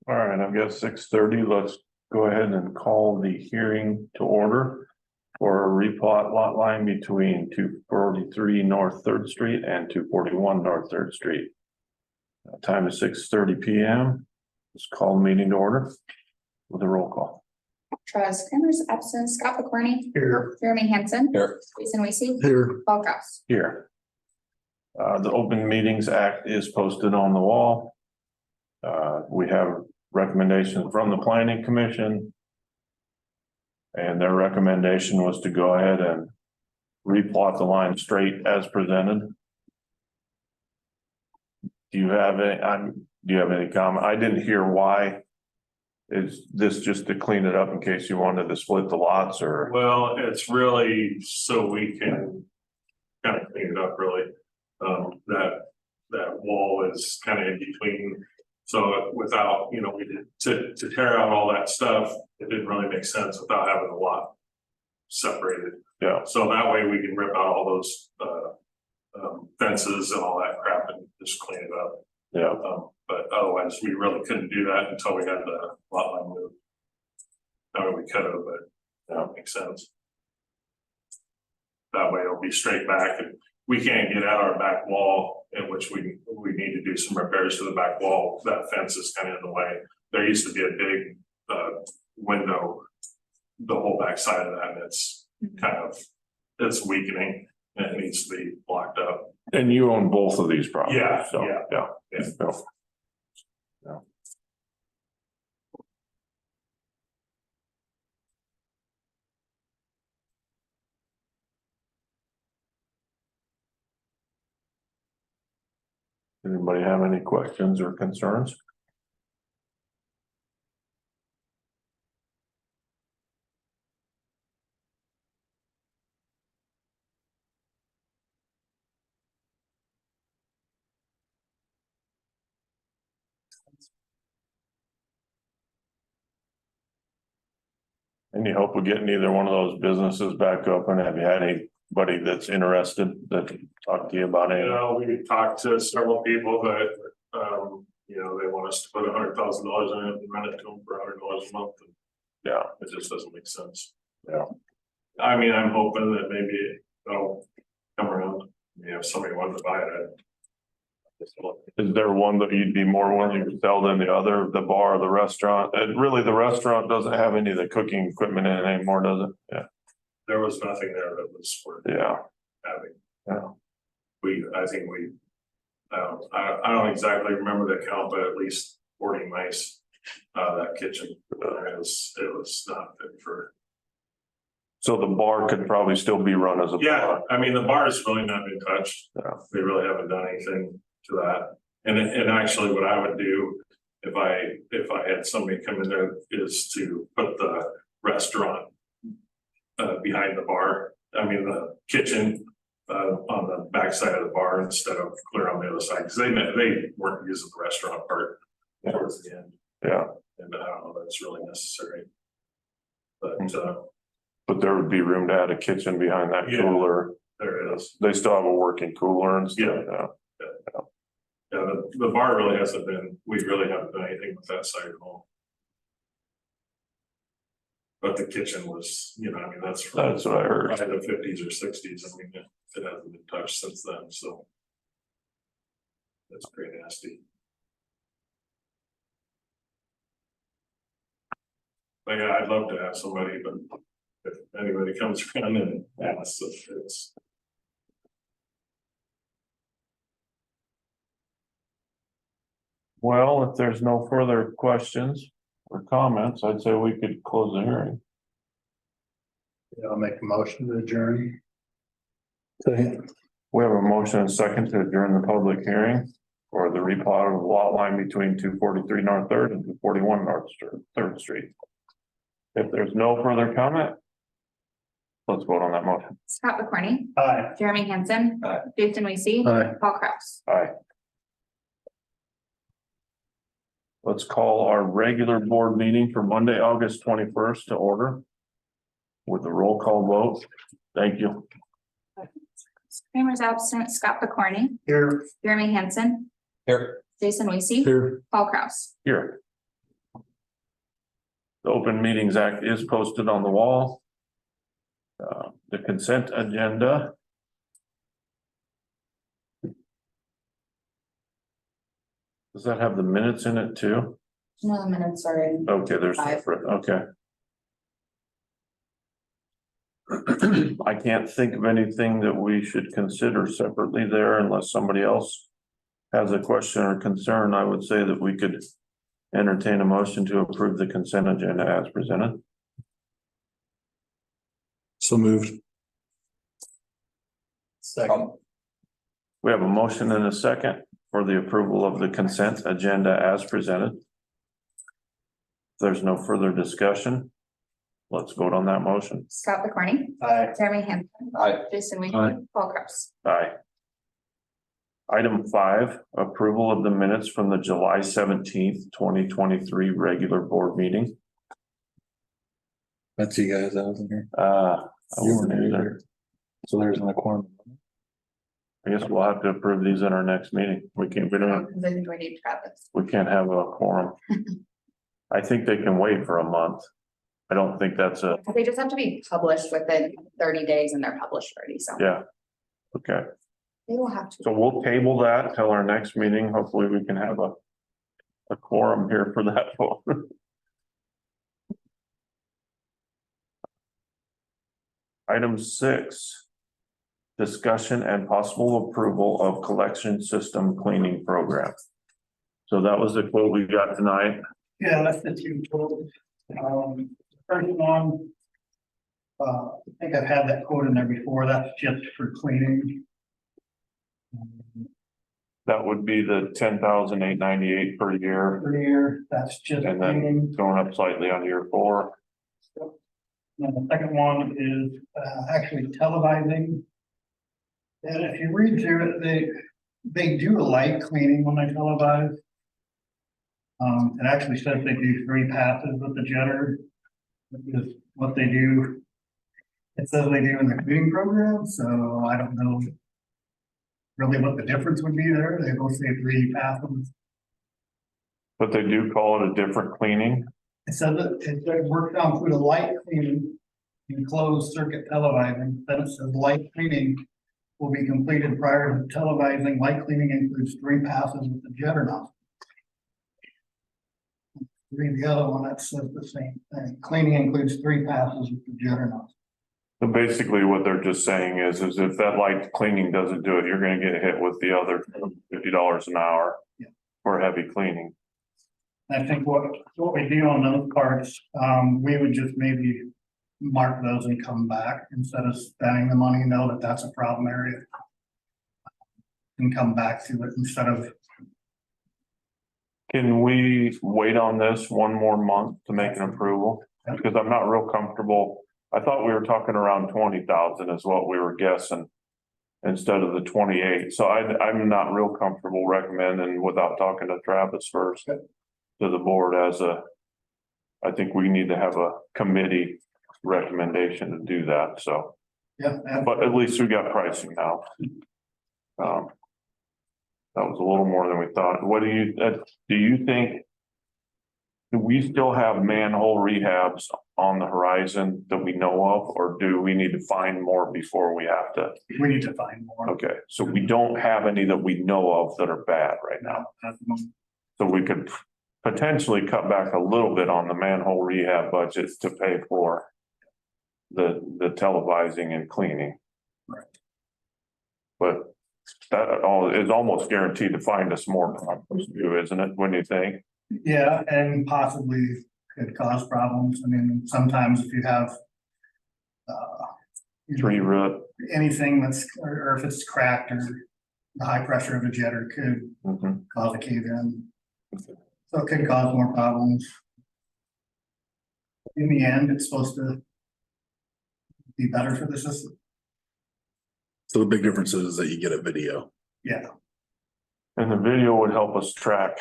All right, I've got 6:30. Let's go ahead and call the hearing to order for a replot lot line between 243 North Third Street and 241 North Third Street. Time is 6:30 p.m. Let's call the meeting to order with a roll call. Travis Kramer's absent. Scott McCorney. Here. Jeremy Hansen. Here. Jason Weesey. Here. Paul Kraus. Here. The Open Meetings Act is posted on the wall. We have recommendations from the Planning Commission. And their recommendation was to go ahead and replot the line straight as presented. Do you have any comment? I didn't hear why. Is this just to clean it up in case you wanted to split the lots or? Well, it's really so we can kind of clean it up really. That wall is kind of in between. So without, we did to tear out all that stuff, it didn't really make sense without having a lot separated. Yeah. So that way we can rip out all those fences and all that crap and just clean it up. Yeah. But otherwise we really couldn't do that until we had the lot line moved. I mean, we could have, but that makes sense. That way it'll be straight back, and we can't get out our back wall, in which we need to do some repairs to the back wall. That fence is kind of in the way. There used to be a big window, the whole back side of that, and it's it's weakening and it needs to be blocked up. And you own both of these properties? Yeah, so, yeah. So. Anybody have any questions or concerns? Any hope of getting either one of those businesses back open? Have you had anybody that's interested that talk to you about it? We talked to several people that, they want us to put $100,000 in it and rent it to them for $100 a month. And Yeah. it just doesn't make sense. Yeah. I mean, I'm hoping that maybe it'll come around. If somebody wanted to buy it. Is there one that you'd be more willing to sell than the other, the bar, the restaurant? And really, the restaurant doesn't have any of the cooking equipment in it anymore, does it? Yeah. There was nothing there that was worth having. Yeah. I don't exactly remember the count, but at least 40 mice. That kitchen, it was not fit for. So the bar could probably still be run as a bar. I mean, the bar has really not been touched. Yeah. They really haven't done anything to that. And actually what I would do if I had somebody come in there is to put the restaurant behind the bar. I mean, the kitchen on the back side of the bar instead of clear on the other side, because they weren't using the restaurant part towards the end. Yeah. And I don't know that's really necessary. But But there would be room to add a kitchen behind that cooler. there is. They still have a working cooler and stuff. Yeah, the bar really hasn't been, we really haven't done anything with that side at all. But the kitchen was, that's What I heard. Probably the 50s or 60s. I mean, it hasn't been touched since then, so. That's pretty nasty. But yeah, I'd love to have somebody, but if anybody comes around and asks if it's. Well, if there's no further questions or comments, I'd say we could close the hearing. Yeah, I'll make a motion to adjourn. We have a motion and second to adjourn the public hearing for the replot of the lot line between 243 North Third and 241 North Third Street. If there's no further comment, let's vote on that motion. Scott McCorney. Aye. Jeremy Hansen. Aye. Jason Weesey. Aye. Paul Kraus. Aye. Let's call our regular board meeting for Monday, August 21st to order with a roll call vote. Thank you. Kramer's absent. Scott McCorney. Here. Jeremy Hansen. Here. Jason Weesey. Here. Paul Kraus. Here. The Open Meetings Act is posted on the wall. The consent agenda. Does that have the minutes in it too? No, the minutes are in. Okay, there's Five. separate, okay. I can't think of anything that we should consider separately there unless somebody else has a question or concern. I would say that we could entertain a motion to approve the consent agenda as presented. So moved. Second. We have a motion and a second for the approval of the consent agenda as presented. If there's no further discussion, let's vote on that motion. Scott McCorney. Aye. Jeremy Hanson. Aye. Jason Aye. Weaver. Paul Kraus. Aye. Item 5, approval of the minutes from the July 17th, 2023 regular board meeting. That's you guys, I wasn't here. I You wasn't weren't either. either. So there's an quorum. I guess we'll have to approve these in our next meeting. We can't, we don't, Because I think we need Travis. we can't have a quorum. I think they can wait for a month. I don't think that's a, They just have to be published within 30 days and they're published already, so. yeah. Okay, They will have to. so we'll table that till our next meeting. Hopefully we can have a quorum here for that vote. Item 6, discussion and possible approval of collection system cleaning program. So that was the quote we got tonight. Yeah, that's the two total. First one. I think I've had that quote in there before. That's just for cleaning. That would be the 10,898 per year, Per year, that's just and then cleaning. going up slightly on year 4. And the second one is actually televising. And if you read through it, they do a light cleaning when they televise. It actually says they do 3 passes with the jetter. Which is what they do. It says they do in the cleaning program, so I don't know really what the difference would be there. They both say 3 passes. But they do call it a different cleaning. It says that it works to include a light cleaning and closed circuit televising. Then it says light cleaning will be completed prior to televising. Light cleaning includes 3 passes with the jetter nozzle. Read the other one, that says the same thing. Cleaning includes 3 passes with the jetter nozzle. So basically what they're just saying is if that light cleaning doesn't do it, you're gonna get hit with the other $50 an hour. Yeah. For heavy cleaning. I think what we do on those parts, we would just maybe mark those and come back instead of spending the money, know that that's a problem area. And come back to it instead of, Can we wait on this one more month to make an approval? Because I'm not real comfortable. I thought we were talking around 20,000 is what we were guessing. Instead of the 28. So I'm not real comfortable recommending without talking to Travis first. To the board I think we need to have a committee recommendation to do that, so. yeah, But at least we got pricing now. That was a little more than we thought. What do you think? Do we still have manhole rehabs on the horizon that we know of, or do we need to find more before we have to? we need to find more. Okay, so we don't have any that we know of that are bad right now. At the moment. So we could potentially cut back a little bit on the manhole rehab budget to pay for the televising and cleaning. Right. But that all is almost guaranteed to find us more problems to do, isn't it? Wouldn't you think? Yeah, and possibly could cause problems. I mean, sometimes if you have. Tree root. Anything that's, or if it's cracked or the high pressure of a jetter could Mhm. cause a cave in. So it could cause more problems. In the end, it's supposed to be better for the system. So the big difference is that you get a video Yeah, And the video would help us track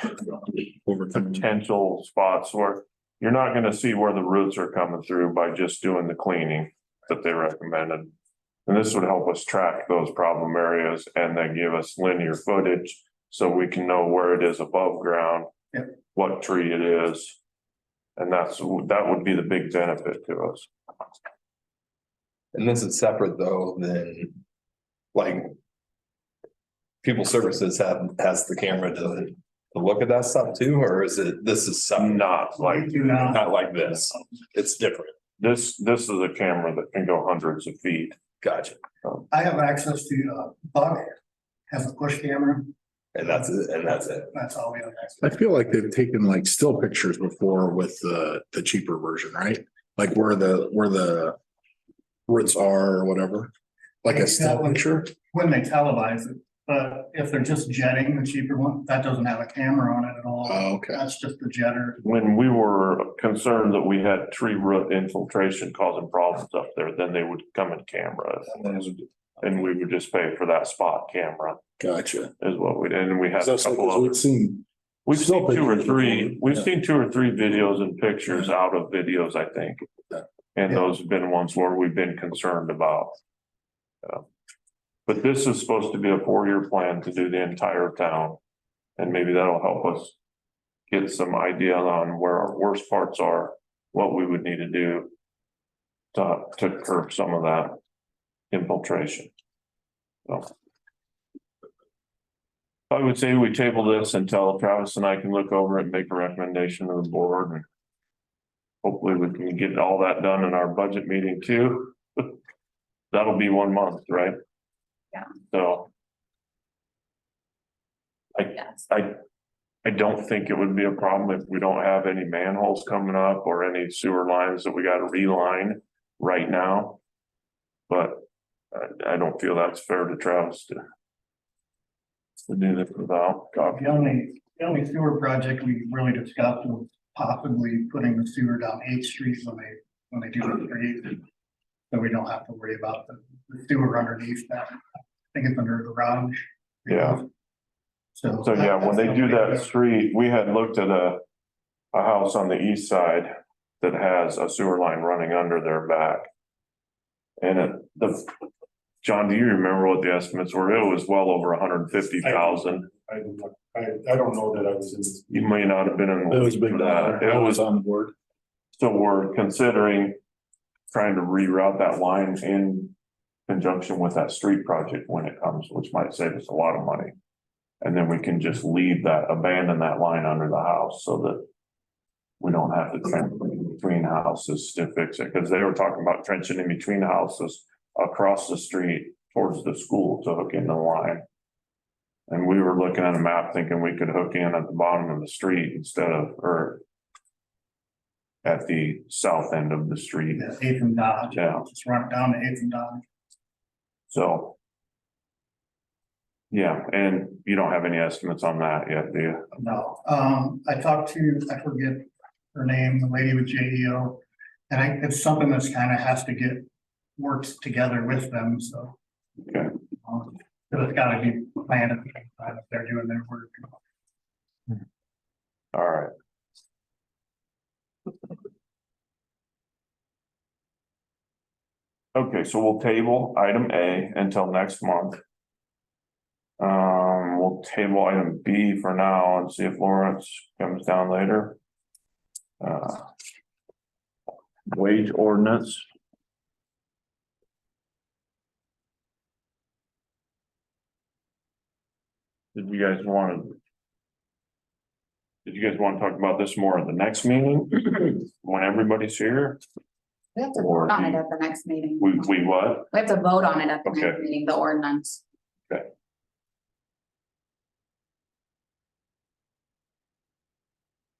over time. potential spots where you're not gonna see where the roots are coming through by just doing the cleaning that they recommended. And this would help us track those problem areas and then give us linear footage so we can know where it is above ground. Yep. What tree it is. And that would be the big benefit to us. And this is separate though than like. People services has the camera to look at that stuff too, or is it, this is something Not like, Do not, not like this? It's different. this is a camera that can go hundreds of feet. Gotcha. I have access to, Buck has a push camera, And that's it, that's all we have access. I feel like they've taken like still pictures before with the cheaper version, right? Like where the roots are or whatever, like a still picture. When they televise it, but if they're just jetting the cheaper one, that doesn't have a camera on it at all. Oh, okay. That's just the jetter. When we were concerned that we had tree root infiltration causing problems up there, then they would come in camera. And we would just pay for that spot camera Gotcha. is what we did. And we had a So it's like, couple of, we've seen, we've still seen two or pictures three, before, we've yeah. seen 2 or 3 videos and pictures out of videos, I think. Yeah. And Yeah. those have been ones where we've been concerned about. But this is supposed to be a 4-year plan to do the entire town. And maybe that'll help us get some idea on where our worst parts are, what we would need to do to curb some of that infiltration. So I would say we table this until Travis and I can look over it and make a recommendation to the board, and hopefully we can get all that done in our budget meeting too. That'll be 1 month, right? Yeah. So Yes. I don't think it would be a problem if we don't have any manholes coming up or any sewer lines that we gotta reline right now. But I don't feel that's fair to Travis to do this without. The only sewer project we really discussed was possibly putting the sewer down 8th Street when they do the street. So we don't have to worry about the sewer underneath that. I think it's under the garage. Yeah. So. So yeah, when they do that street, we had looked at a house on the east side that has a sewer line running under their back. And John, do you remember what the estimates were? It was well over 150,000. I don't know that I was in. You may not have been in. it was a big dollar. It I was, on the board. so we're considering trying to reroute that line in conjunction with that street project when it comes, which might save us a lot of money. And then we can just abandon that line under the house so that we don't have to trench between houses to fix it, because they were talking about trenching in between houses across the street towards the school to hook into the line. And we were looking at a map thinking we could hook in at the bottom of the street or at the south end of the street. Yeah, 8th and Dodge. Yeah. Just run it down to 8th and Dodge. So. Yeah, and you don't have any estimates on that yet, do you? No, I talked to, I forget her name, the lady with JEO. And it's something that's kind of has to get worked together with them, so. Okay. So it's gotta be planned at the same time if they're doing their work. All right. Okay, so we'll table item A until next month. We'll table item B for now and see if Lawrence comes down later. Wage ordinance. Did you guys want to talk about this more at the next meeting when everybody's here? We have to Or vote on it at the next meeting. We what? We have to vote on it at the Okay. next meeting, the ordinance.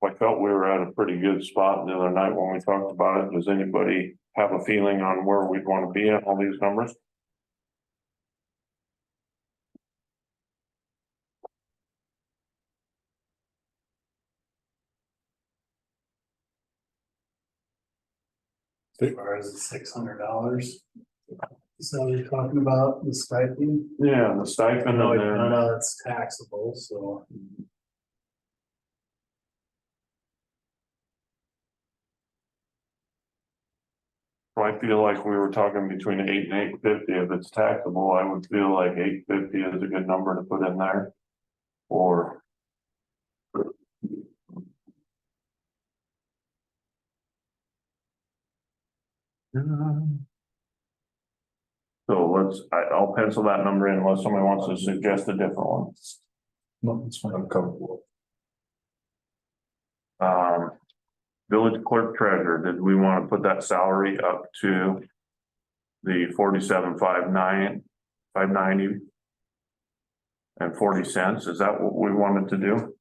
I felt we were at a pretty good spot the other night when we talked about it. Does anybody have a feeling on where we'd want to be at all these numbers? As far as $600. So you're talking about the stipend? Yeah, the stipend I and then, know it's taxable, so. I feel like we were talking between 8 and 850. If it's taxable, I would feel like 850 is a good number to put in there. Or So I'll pencil that number in unless somebody wants to suggest a different one. No, it's fine. I'm comfortable. Village clerk treasurer, did we want to put that salary up to the 47,590 and 40 cents? Is that what we wanted to do?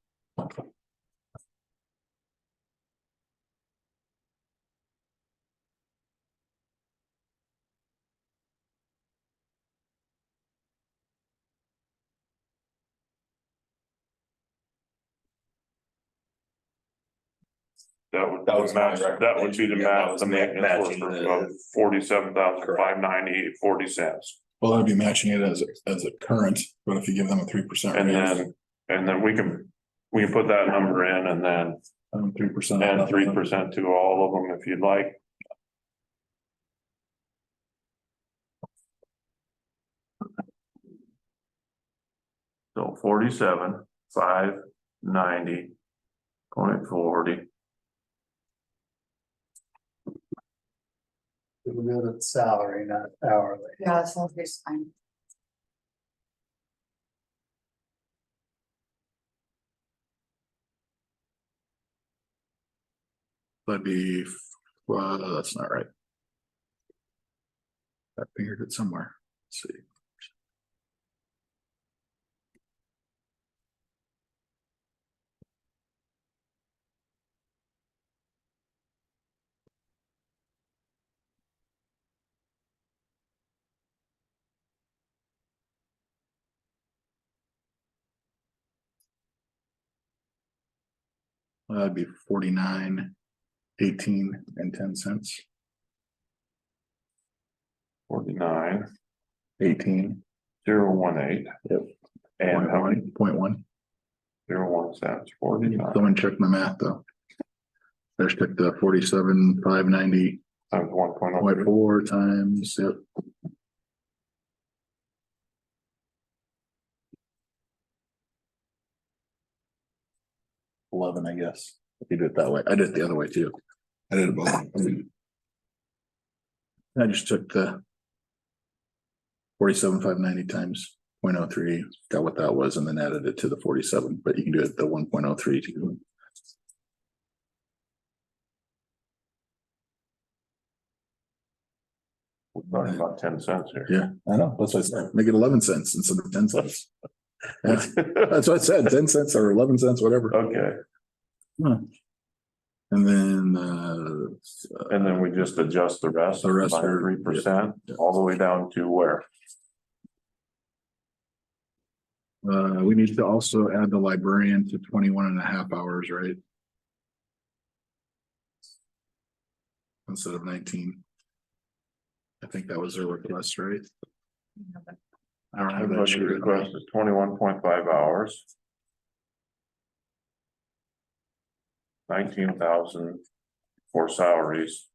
That was my That would be the recommendation. Yeah, that match, was the maintenance matching worker the- of 47,590.40. Well, I'd be matching it as a current, but if you give them a 3% raise. And then we can put that number in and then 3%. add 3% to all of them if you'd like. So 47,590.40. We go to salary, not hourly. Yeah, that sounds just fine. That'd be, well, that's not right. I figured it somewhere. Let's see. That'd be 49.18 and 10 cents. 49,018. 18. Yep. And how many? 0.1. 01 cents, 49. Someone check my math though. I just took the 47,590.4 Times 1.03. times, yep. $11, I guess. If you do it that way, I did it the other way too. I did it both. I just took the 47,590 times 0.03, got what that was, and then added it to the 47, but you can do it the 1.03 too. We're talking about 10 cents here. Yeah, I know, that's what I said, make it 11 cents instead of 10 cents. Yeah, that's what I said, 10 cents or 11 cents, whatever. Okay, And then, and then we just adjust the rest. The rest by are- 3%, yeah. all the way down to where? we need to also add the librarian to 21.5 hours, right? Instead of 19. I think that was their request, right? I don't have that Budget sheet with me. request is 21.5 hours. 19,000 for salaries.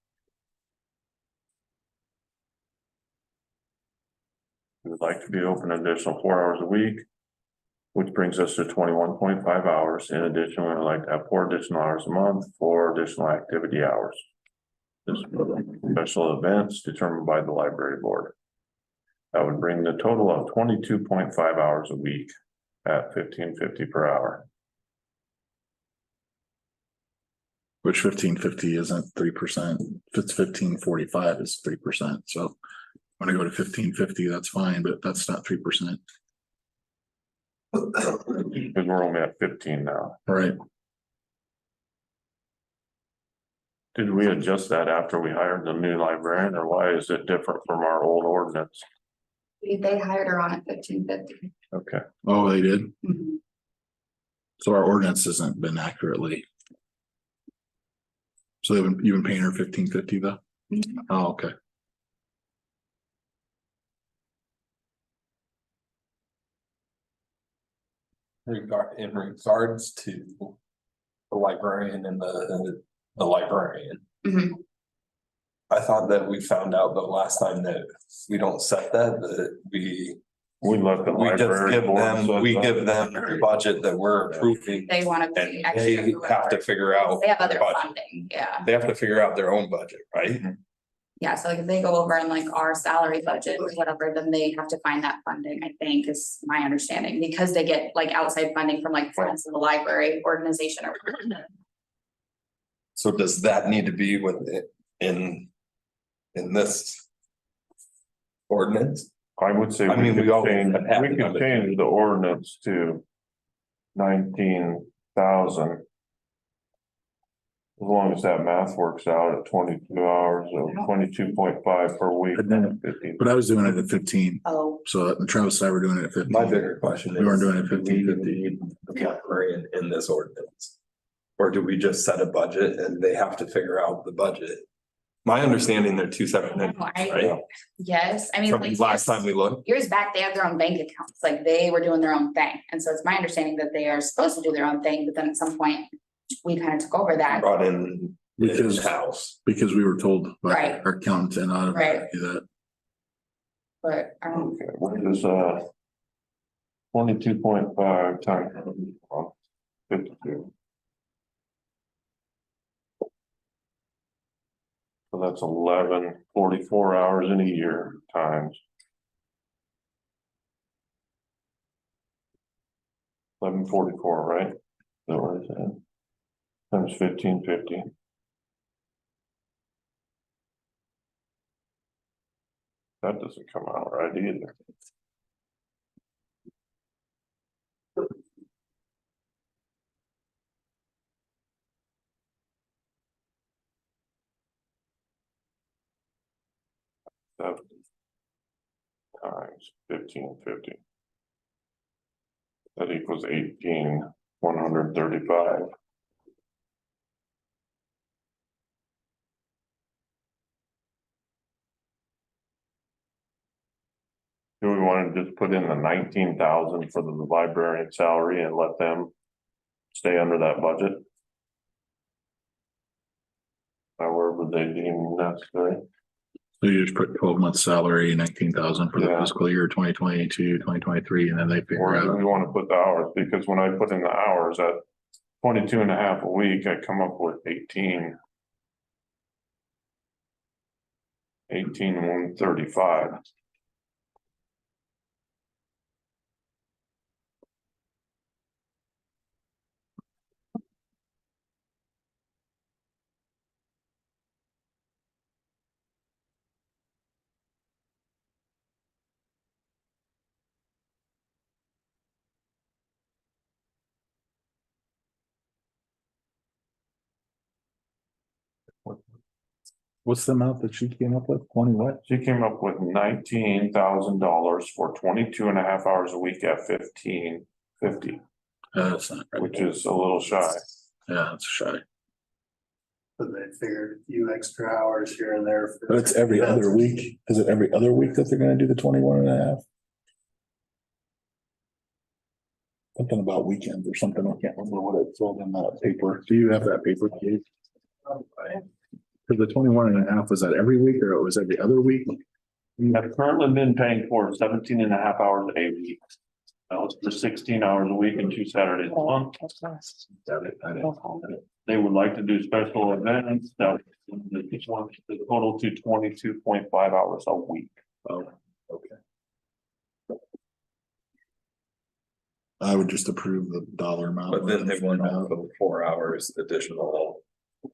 We would like to be open an additional 4 hours a week, which brings us to 21.5 hours. In addition, we would like to have 4 additional hours a month, 4 additional activity hours. This special events determined by the library board. That would bring the total of 22.5 hours a week at $15.50 per hour. Which 1550 isn't 3%. If it's 1545, it's 3%. So when I go to 1550, that's fine, but that's not 3%. Because we're only at 15 now. All right. Did we adjust that after we hired the new librarian, or why is it different from our old ordinance? They hired her on at 1550. Okay, Oh, they did. Mhm. So our ordinance hasn't been accurately. So you've been paying her 1550 though? Mhm. Oh, okay. In regards to the librarian and the librarian. Mhm. I thought that we found out the last time that we don't set that we let the we just library give board. them, set we that. give them the budget that we're approving. They want to. And they have to figure out. They have other their budget. funding, yeah. They have to figure out their own budget, right? Yeah, so like if they go over in like our salary budget or whatever, then they have to find that funding, I think, is my understanding, because they get like outside funding from like Friends of the Library organization or. So does that need to be with it in this ordinance? I would say I mean, we always change, have had we could another- change the ordinance to 19,000. As long as that math works out at 22 hours of 22.5 per week. And then- 15. But I was doing it at 15, Oh, so Travis and I were doing it at 15. My bigger question is. We weren't doing it do we 50-50. need the librarian in this ordinance? Or do we just set a budget and they have to figure out the budget? My understanding, they're two separate entities, right? yes, I mean. From like, last time we looked, years back, they had their own bank accounts, like they were doing their own thing, and so it's my understanding that they are supposed to do their own thing, but then at some point. We kind of took over that, brought in Because- house. Because we were told by Right. our accountant and auditor Right. to do that. but, Okay, what is 22.5 times 52? So that's 1144 hours in a year times. 1144, right? Is that what I said? Times 1550. That doesn't come out right either. Seven times 1550. That equals 18,135. Do we want to just put in the 19,000 for the librarian salary and let them stay under that budget? However they deem necessary. So you just put 12 month salary, 19,000 for the Yeah. fiscal year 2022, 2023, and then they figure Or do we out. want to put the hours? Because when I put in the hours at 22 and a half a week, I come up with 18,135. What's the amount that she came up with? 20 what? She came up with $19,000 for 22 and a half hours a week at 1550, That's not right. which is a little shy. Yeah, that's shy. But they figured a few extra hours here and there. for- But it's every other week. Is it every other week that they're gonna do the 21.5? Something about weekends or something. I can't remember what it told in that paper. Do you have that paper, Keith? Cause the 21.5, was that every week or it was every other week? We have currently been paying for 17 and a half hours a week. It's for 16 hours a week and 2 Saturdays a month. They would like to do special events that the total to 22.5 hours a week. Oh, okay. I would just approve the dollar amount. But then they want to put 4 hours additional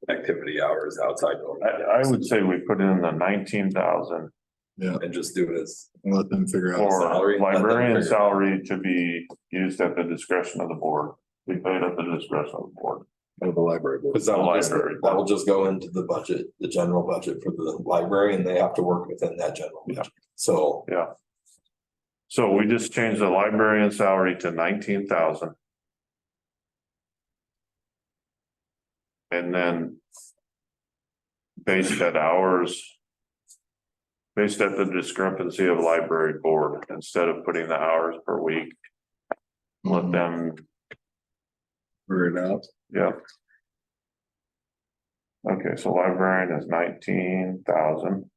activity hours outside normal I would say we put in the 19,000 Yeah, and just do it as. and let them figure out. for salary, let them librarian figure it salary to be used at the discretion of the board. We paid at the discretion of the board. Of the library. board. Because that will just go into the budget, the general budget for the library, and they have to work within that general budget. So Yeah. So we just changed the librarian salary to 19,000. And then based at hours. Based at the discrepancy of library board, instead of putting the hours per week. Let them, Figure it out. yeah. Okay, so librarian is 19,000.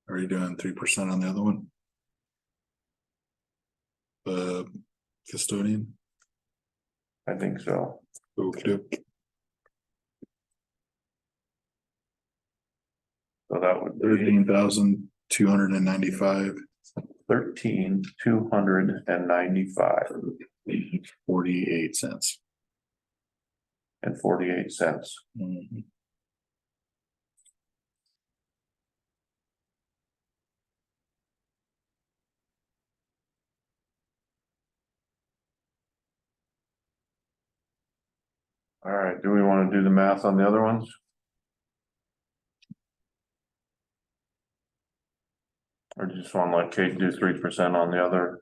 Are you doing 3% on the other one? The custodian? I think so. Okey-doke. So that would be 13,295, 13,295 48 cents. and 48 cents. Mhm. All right, do we want to do the math on the other ones? Or do you just want to let Kate do 3% on the other?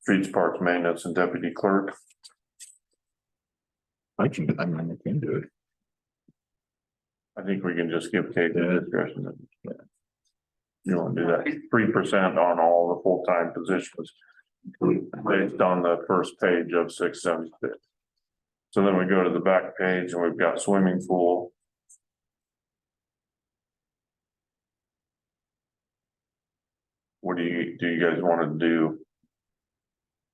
Streets, parks, maintenance and deputy clerk? I can do it. I think we can just give Kate the Yeah. discretion. You want to do that 3% on all the full-time positions. Based on the first page of 676. So then we go to the back page and we've got swimming pool. What do you guys want to do?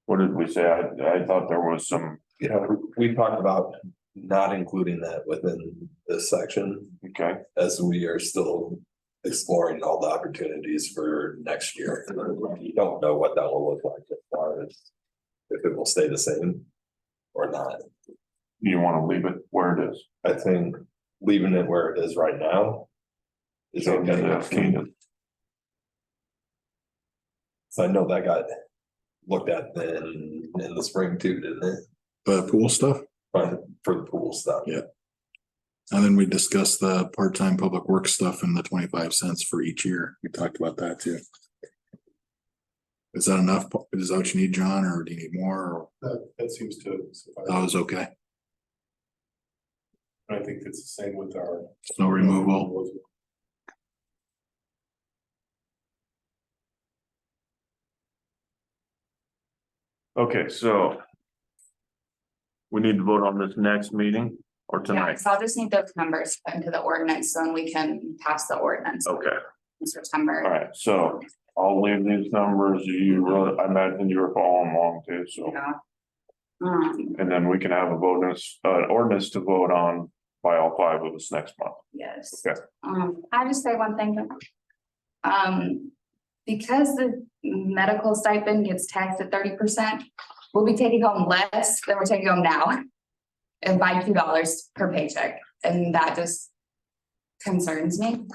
What did we say? I thought there was some, Yeah, we talked about not including that within this section okay, as we are still exploring all the opportunities for next year. You don't know what that will look like as far as if it will stay the same or not. you want to leave it where it is? I think leaving it where it is right now is okay. So I know that got looked at then in the spring too, didn't it? Pool stuff, But for the pool stuff. Yeah. and then we discussed the part-time public works stuff and the 25 cents for each year. We talked about that too. Is that enough? Is that what you need, John, or do you need more? That seems to suffice. That was okay. I think it's the same with our. Snow removal. Okay, so. We need to vote on this next meeting or Yeah, tonight? so I'll just need those numbers put into the ordinance, so then we can pass the ordinance Okay, in September. all right, so I'll leave these numbers. You wrote, I imagine you were following along too, so. Yeah. And then we can have a ordinance to vote on by all 5 of us next month. Yes. Okay. I just say one thing. Because the medical stipend gets taxed at 30%, we'll be taking home less than we're taking home now. And by $2 per paycheck, and that just concerns me.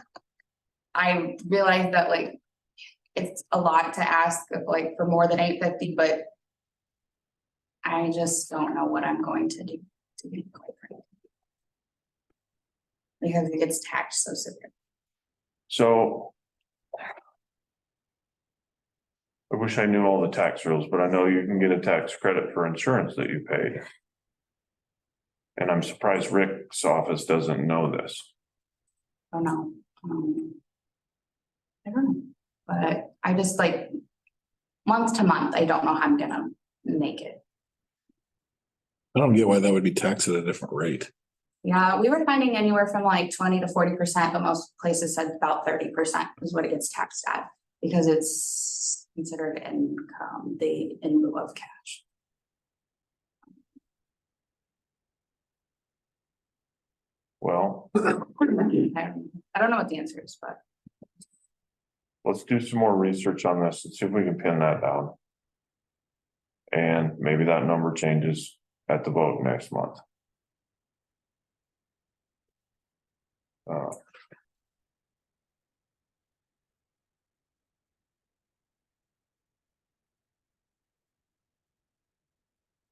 I realize that like, it's a lot to ask of like for more than $850, but. I just don't know what I'm going to do, to be quite frank. Because it gets taxed so severe. So. I wish I knew all the tax rules, but I know you can get a tax credit for insurance that you paid. And I'm surprised Rick's office doesn't know this. Oh, no. I don't know, but I just like. Month to month, I don't know how I'm gonna make it. I don't get why that would be taxed at a different rate. Yeah, we were finding anywhere from like 20 to 40%, but most places said about 30% is what it gets taxed at. Because it's considered income, in lieu of cash. Well, I don't know what the answer is, but let's do some more research on this and see if we can pin that down. And maybe that number changes at the vote next month.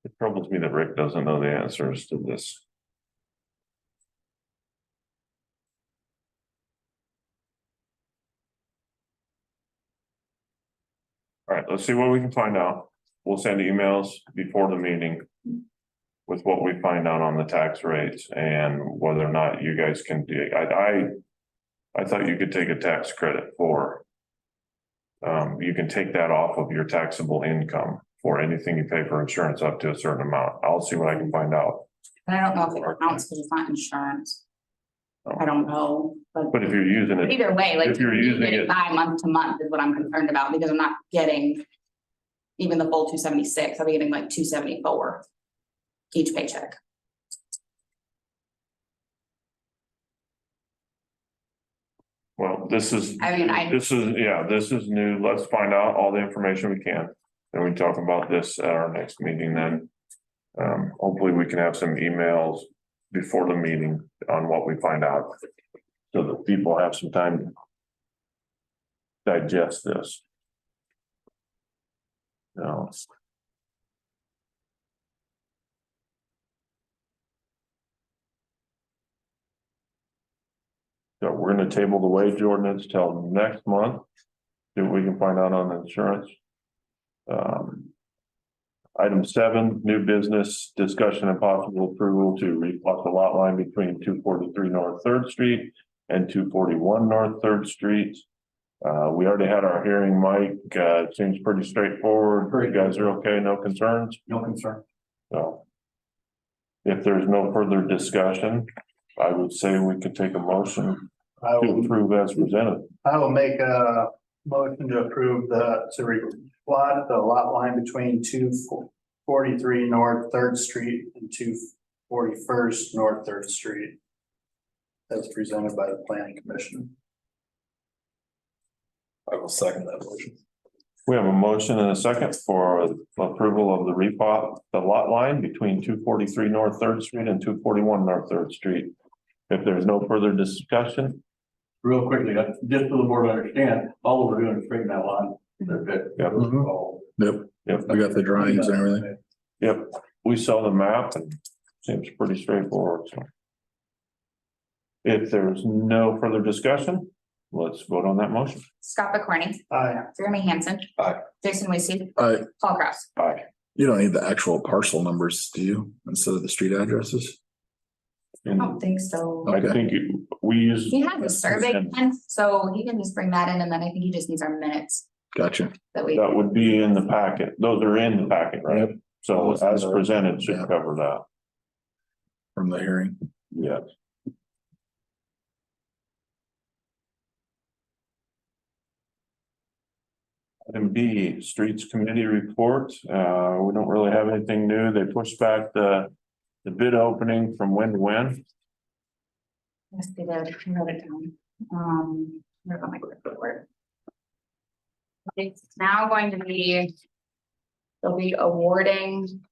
It troubles me that Rick doesn't know the answers to this. All right, let's see what we can find out. We'll send emails before the meeting. With what we find out on the tax rates and whether or not you guys can do, I thought you could take a tax credit for. You can take that off of your taxable income for anything you pay for insurance up to a certain amount. I'll see what I can find out. I don't know if it counts because it's not insurance. I don't know, But if you're using but it, either way, like if you're me using getting it- by month to month is what I'm concerned about, because I'm not getting. Even the full 276, I'll be getting like 274 each paycheck. Well, this is, I mean, this is new. Let's find out all the information we can. And we can talk about this at our next meeting then. Hopefully we can have some emails before the meeting on what we find out. So that people have some time to digest this. No. So we're gonna table the wage ordinance till next month. See what we can find out on insurance. Item 7, new business discussion and possible approval to replot the lot line between 243 North Third Street and 241 North Third Street. We already had our hearing, Mike. It seems pretty straightforward. You guys are okay, no concerns? No concern. So. If there's no further discussion, I would say we could take a motion I to will, approve as presented. I will make a motion to approve to replot the lot line between 243 North Third Street and 241st North Third Street. As presented by the planning commission. I will second that motion. We have a motion and a second for approval of the replot, the lot line between 243 North Third Street and 241 North Third Street. If there's no further discussion. Real quickly, just so the board understand, all we're doing is straighten that line. That's it. Yep. Yep, we got the drawings and everything. Yep, we saw the map and seems pretty straightforward, so. If there's no further discussion, let's vote on that motion. Scott McCorney, Aye. Jeremy Hansen. Aye. Jason Weasey, Uh, Paul Kraus. Aye. you don't need the actual parcel numbers, do you, instead of the street addresses? I don't think so. I Okay. think we use. He had the survey, pen, so he can just bring that in and then I think he just needs our minutes Gotcha. that we. That would be in the packet. Those are in the packet, right? So as presented should Yeah. cover that. From the hearing. Yes. Item B, Streets Committee report. We don't really have anything new. They pushed back the bid opening from when to when. Yes, they did. I wrote it down. Where about my quick report? It's now going to be. They'll be awarding.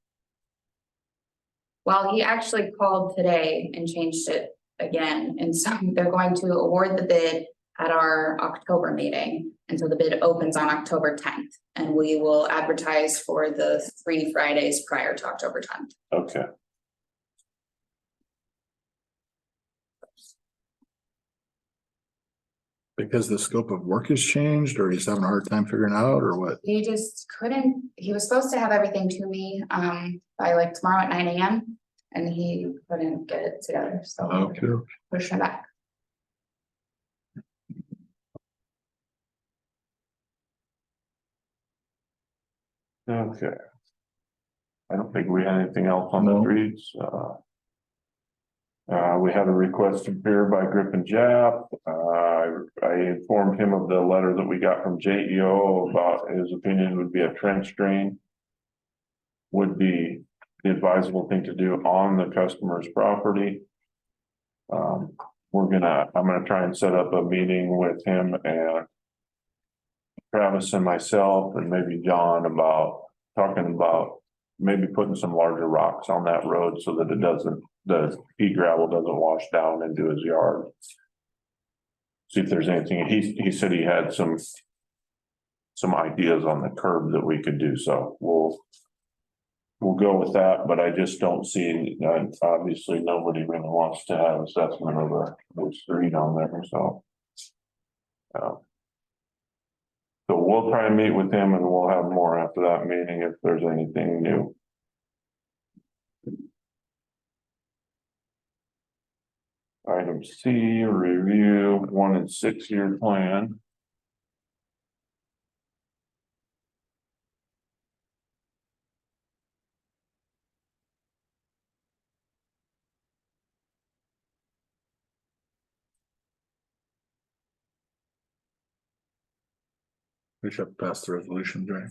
Well, he actually called today and changed it again, and so they're going to award the bid at our October meeting. And so the bid opens on October 10th, and we will advertise for the 3 Fridays prior to October 10th. Okay. Because the scope of work has changed, or he's having a hard time figuring out, or what? He just couldn't, he was supposed to have everything to me, by like tomorrow at 9 AM. And he couldn't get it together, so Okay. push him back. Okay. I don't think we had anything else on the No. streets. We had a request to appear by Grip and Jap. I informed him of the letter that we got from JEO about his opinion would be a trench drain. Would be the advisable thing to do on the customer's property. I'm gonna try and set up a meeting with him and Travis and myself and maybe John about talking about maybe putting some larger rocks on that road so that it doesn't, the pea gravel doesn't wash down into his yard. See if there's anything, he said he had some ideas on the curb that we could do, so we'll go with that, but I just don't see, obviously, nobody really wants to have assessment of the street on there, so. So we'll try and meet with him and we'll have more after that meeting if there's anything new. Item C, review 1 and 6 year plan. We should pass the resolutions, right?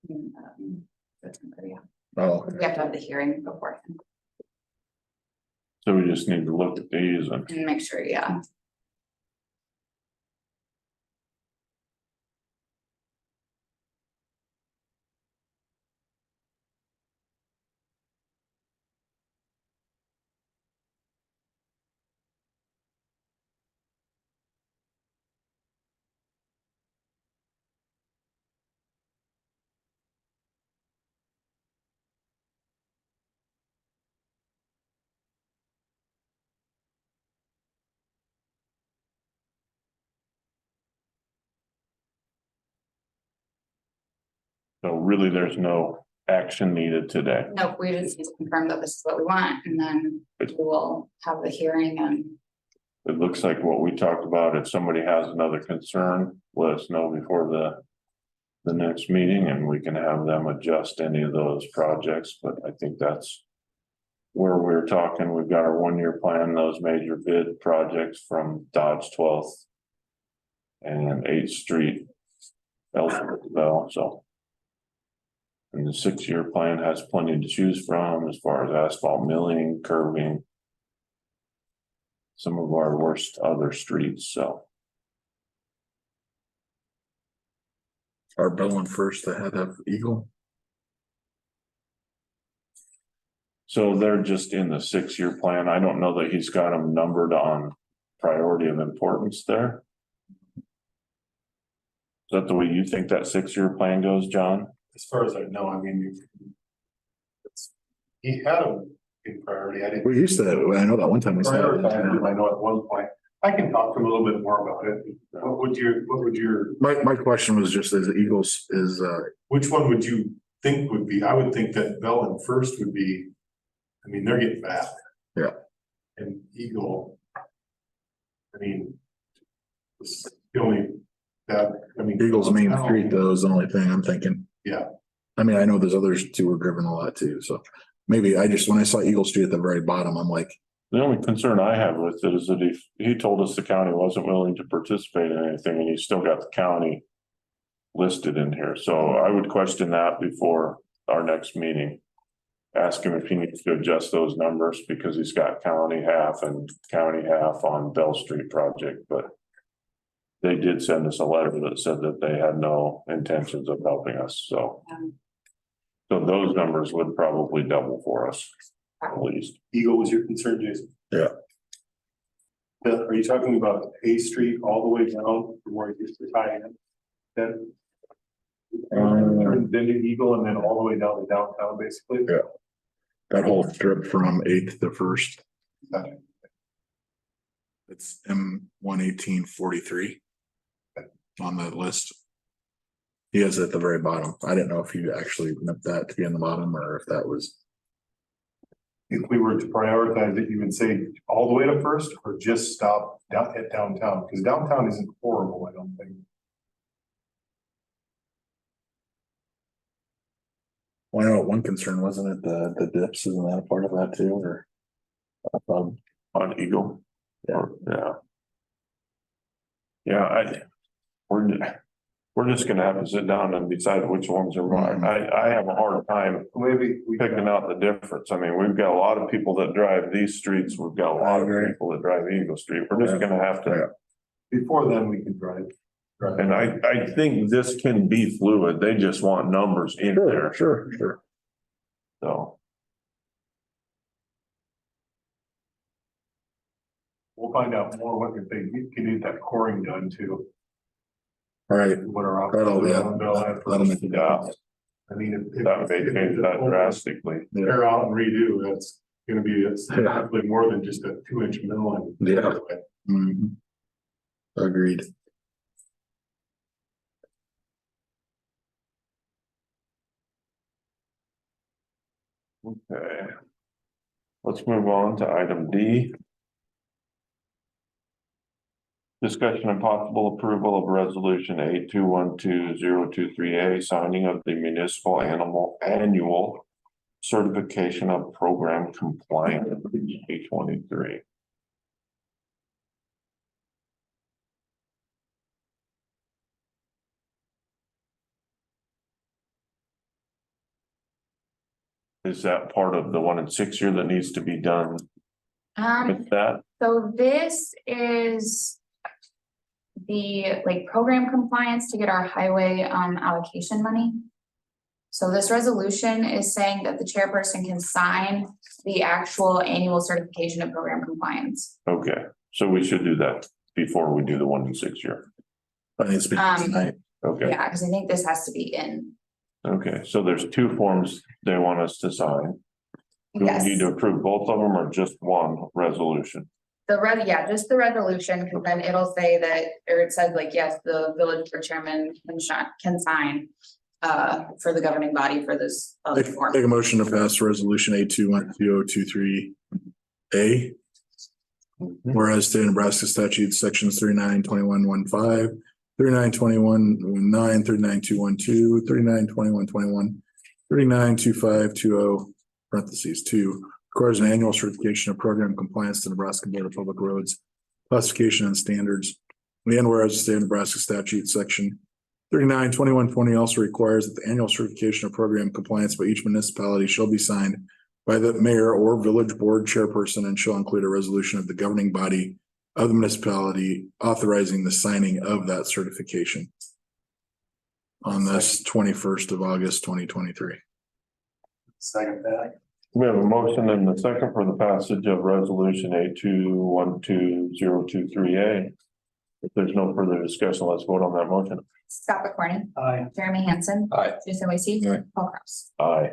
And, that's pretty- yeah. Oh, We have to have the hearing before So we just need to look at these and and make sure, yeah. So really, there's no action needed today. Nope, we just need to confirm that this is what we want, and then we will have the hearing and. It looks like what we talked about, if somebody has another concern, let us know before the next meeting and we can have them adjust any of those projects, but I think that's where we're talking. We've got our 1-year plan, those major bid projects from Dodge 12th and 8th Street, Bell, so. And the 6-year plan has plenty to choose from as far as asphalt milling, curbing. Some of our worst other streets, so. Are Bell and First ahead of Eagle? So they're just in the 6-year plan. I don't know that he's got them numbered on priority of importance there. Is that the way you think that 6-year plan goes, John? As far as I know, I mean, he had them in priority. I didn't. We used to, I know that one time we said. Prioritize them. I know at one point, I can talk to him a little bit more about it. What would your, My question was just as Eagles is, which one would you think would be? I would think that Bell and First would be, I mean, they're getting bad. Yeah. And Eagle, I mean, it's the only that, I mean. Eagles Main Street though is the only thing I'm thinking. Yeah. I mean, I know there's others too were driven a lot too, so maybe when I saw Eagle Street at the very bottom, I'm like, The only concern I have with it is that he told us the county wasn't willing to participate in anything and he's still got the county listed in here. So I would question that before our next meeting. Ask him if he needs to adjust those numbers because he's got county half and county half on Bell Street project, but they did send us a letter that said that they had no intentions of helping us, so. So those numbers would probably double for us, at least. Eagle was your concern, Jason? Yeah. Are you talking about A Street all the way down from where it used to tie in? Then? Then to Eagle and then all the way down to downtown, basically? Yeah. That whole strip from 8th to 1st. Okay. It's M11843 on the list. He has it at the very bottom. I didn't know if you actually meant that to be on the bottom or if that was. If we were to prioritize it, you would say all the way to First or just stop down at downtown? Because downtown isn't horrible, I don't think. Well, I know one concern, wasn't it? The dips, isn't that a part of that too, or? On Eagle. Yeah. Yeah, we're just gonna have to sit down and decide which ones are mine. I have a hard time Maybe we picking out the difference. I mean, we've got a lot of people that drive these streets. We've got a lot of people that drive Eagle Street. We're just gonna have to. before then, we can drive. And I think this can be fluid. They just want numbers in there, Sure. so. We'll find out more what if they can get that coring done too. All right. What are That'll be options? make it Yeah, I mean, if. that may change that drastically. Tear out and redo, that's gonna be, it's definitely more than just a 2-inch mill and. Yeah. Mhm. Agreed. Okay. Let's move on to item D. Discussion and possible approval of resolution 8212-023A, signing of the municipal annual certification of program compliance, 823. Is that part of the 1 and 6 year that needs to be done with that? So this is the program compliance to get our highway allocation money. So this resolution is saying that the chairperson can sign the actual annual certification of program compliance. Okay, so we should do that before we do the 1 and 6 year. That needs to be tonight. Okay, Yeah, because I think this has to be in. okay, so there's 2 forms they want us to sign. Do we Yes, need to approve both of them or just one resolution? just the resolution, because then it'll say that, or it says yes, the village board chairman can sign. for the governing body for this other form. Take a motion to pass resolution 8212-023 A. Whereas state of Nebraska statute sections 392115, 392119, 39212, 392121, 392520, parentheses 2, requires an annual certification of program compliance to Nebraska Board of Public Roads classification and standards. And whereas the state of Nebraska statute section 392120 also requires that the annual certification of program compliance by each municipality shall be signed by the mayor or village board chairperson and shall include a resolution of the governing body of the municipality authorizing the signing of that certification on this 21st of August, 2023. Second that. We have a motion and a second for the passage of resolution 8212-023 A. If there's no further discussion, let's vote on that motion. Scott McCorney, Aye. Jeremy Hansen. Aye. Jason Lacy. Aye. Paul Kraus. Aye.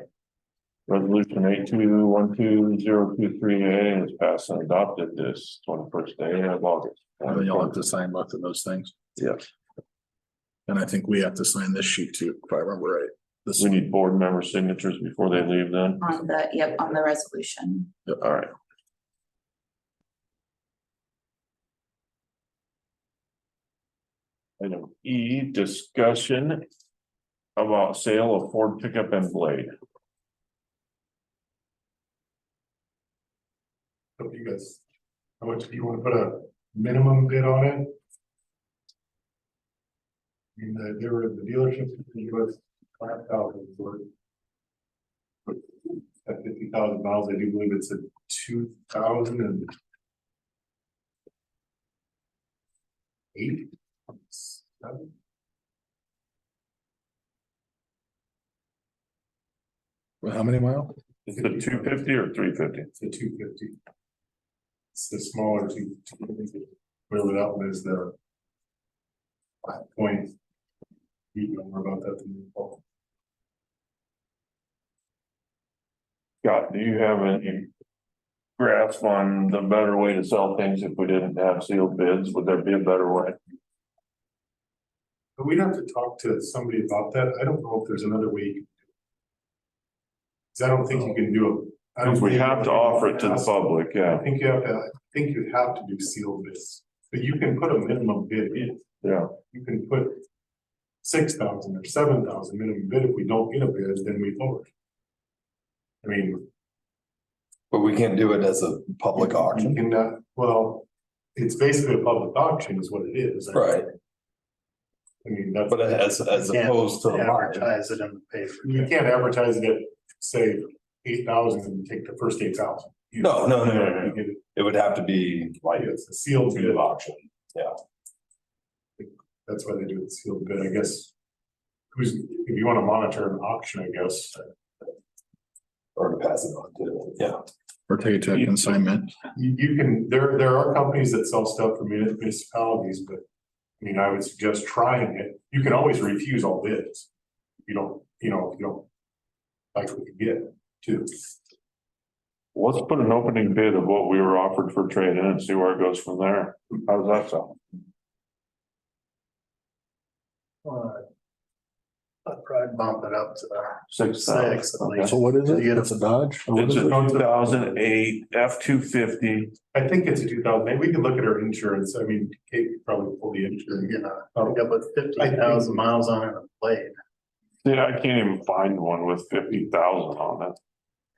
Resolution 8212-023 A is passed and adopted this 21st day of August. And then you'll have to sign both of those things. Yes, And I think we have to sign this sheet too, if I remember right. This we need board member signatures before they leave then. On the, yep, on the resolution. All right. Item E, discussion about sale of Ford pickup and blade. So you guys, how much do you want to put a minimum bid on it? I mean, there were the dealerships in the US 5,000 for it. At 50,000 miles, I do believe it's a 2008. Well, how many miles? Is it 250 or 350? It's a 250. It's the smaller two. Whatever that one is, the 5 point. You know more about that than me, Paul. Scott, do you have any grasp on the better way to sell things if we didn't have sealed bids? Would there be a better way? But we'd have to talk to somebody about that. I don't know if there's another way. You can do it. 'Cause I don't think you can do it. I don't Because we think- have to offer it to the public, I yeah, think you have to, I think you have to do sealed bids, but you can put a minimum bid in. yeah. You can put 6,000 or 7,000 minimum bid. If we don't get a bid, then we lower it. I mean, But we can't do it as a public you auction. can, well, it's basically a public auction is what it is. Right. I mean, that's. But as opposed to the market. Advertise it in the paper. You can't advertise it at, say, 8,000 and take the first 8,000. No. You get it. It would have to be like It's a sealed to bid. the auction. That's why they do it sealed bid, I guess. If you want to monitor an auction, I guess. Or to pass it on to, yeah. Or take it to a consignment. You can, there are companies that sell stuff for municipalities, but. I mean, I would suggest trying it. You can always refuse all bids. If you don't like what you get too. Let's put an opening bid of what we were offered for trade in and see where it goes from there. How does that sound? I'd probably bump it up to 6,000. 6 at least. So what is it? You get It's a Dodge? Or what It's is a it? 2008 F-250. I think it's a 2008. We could look at our insurance. I mean, Kate could probably pull the insurance. You got about 50,000 miles on it, a blade. Dude, I can't even find one with 50,000 on it.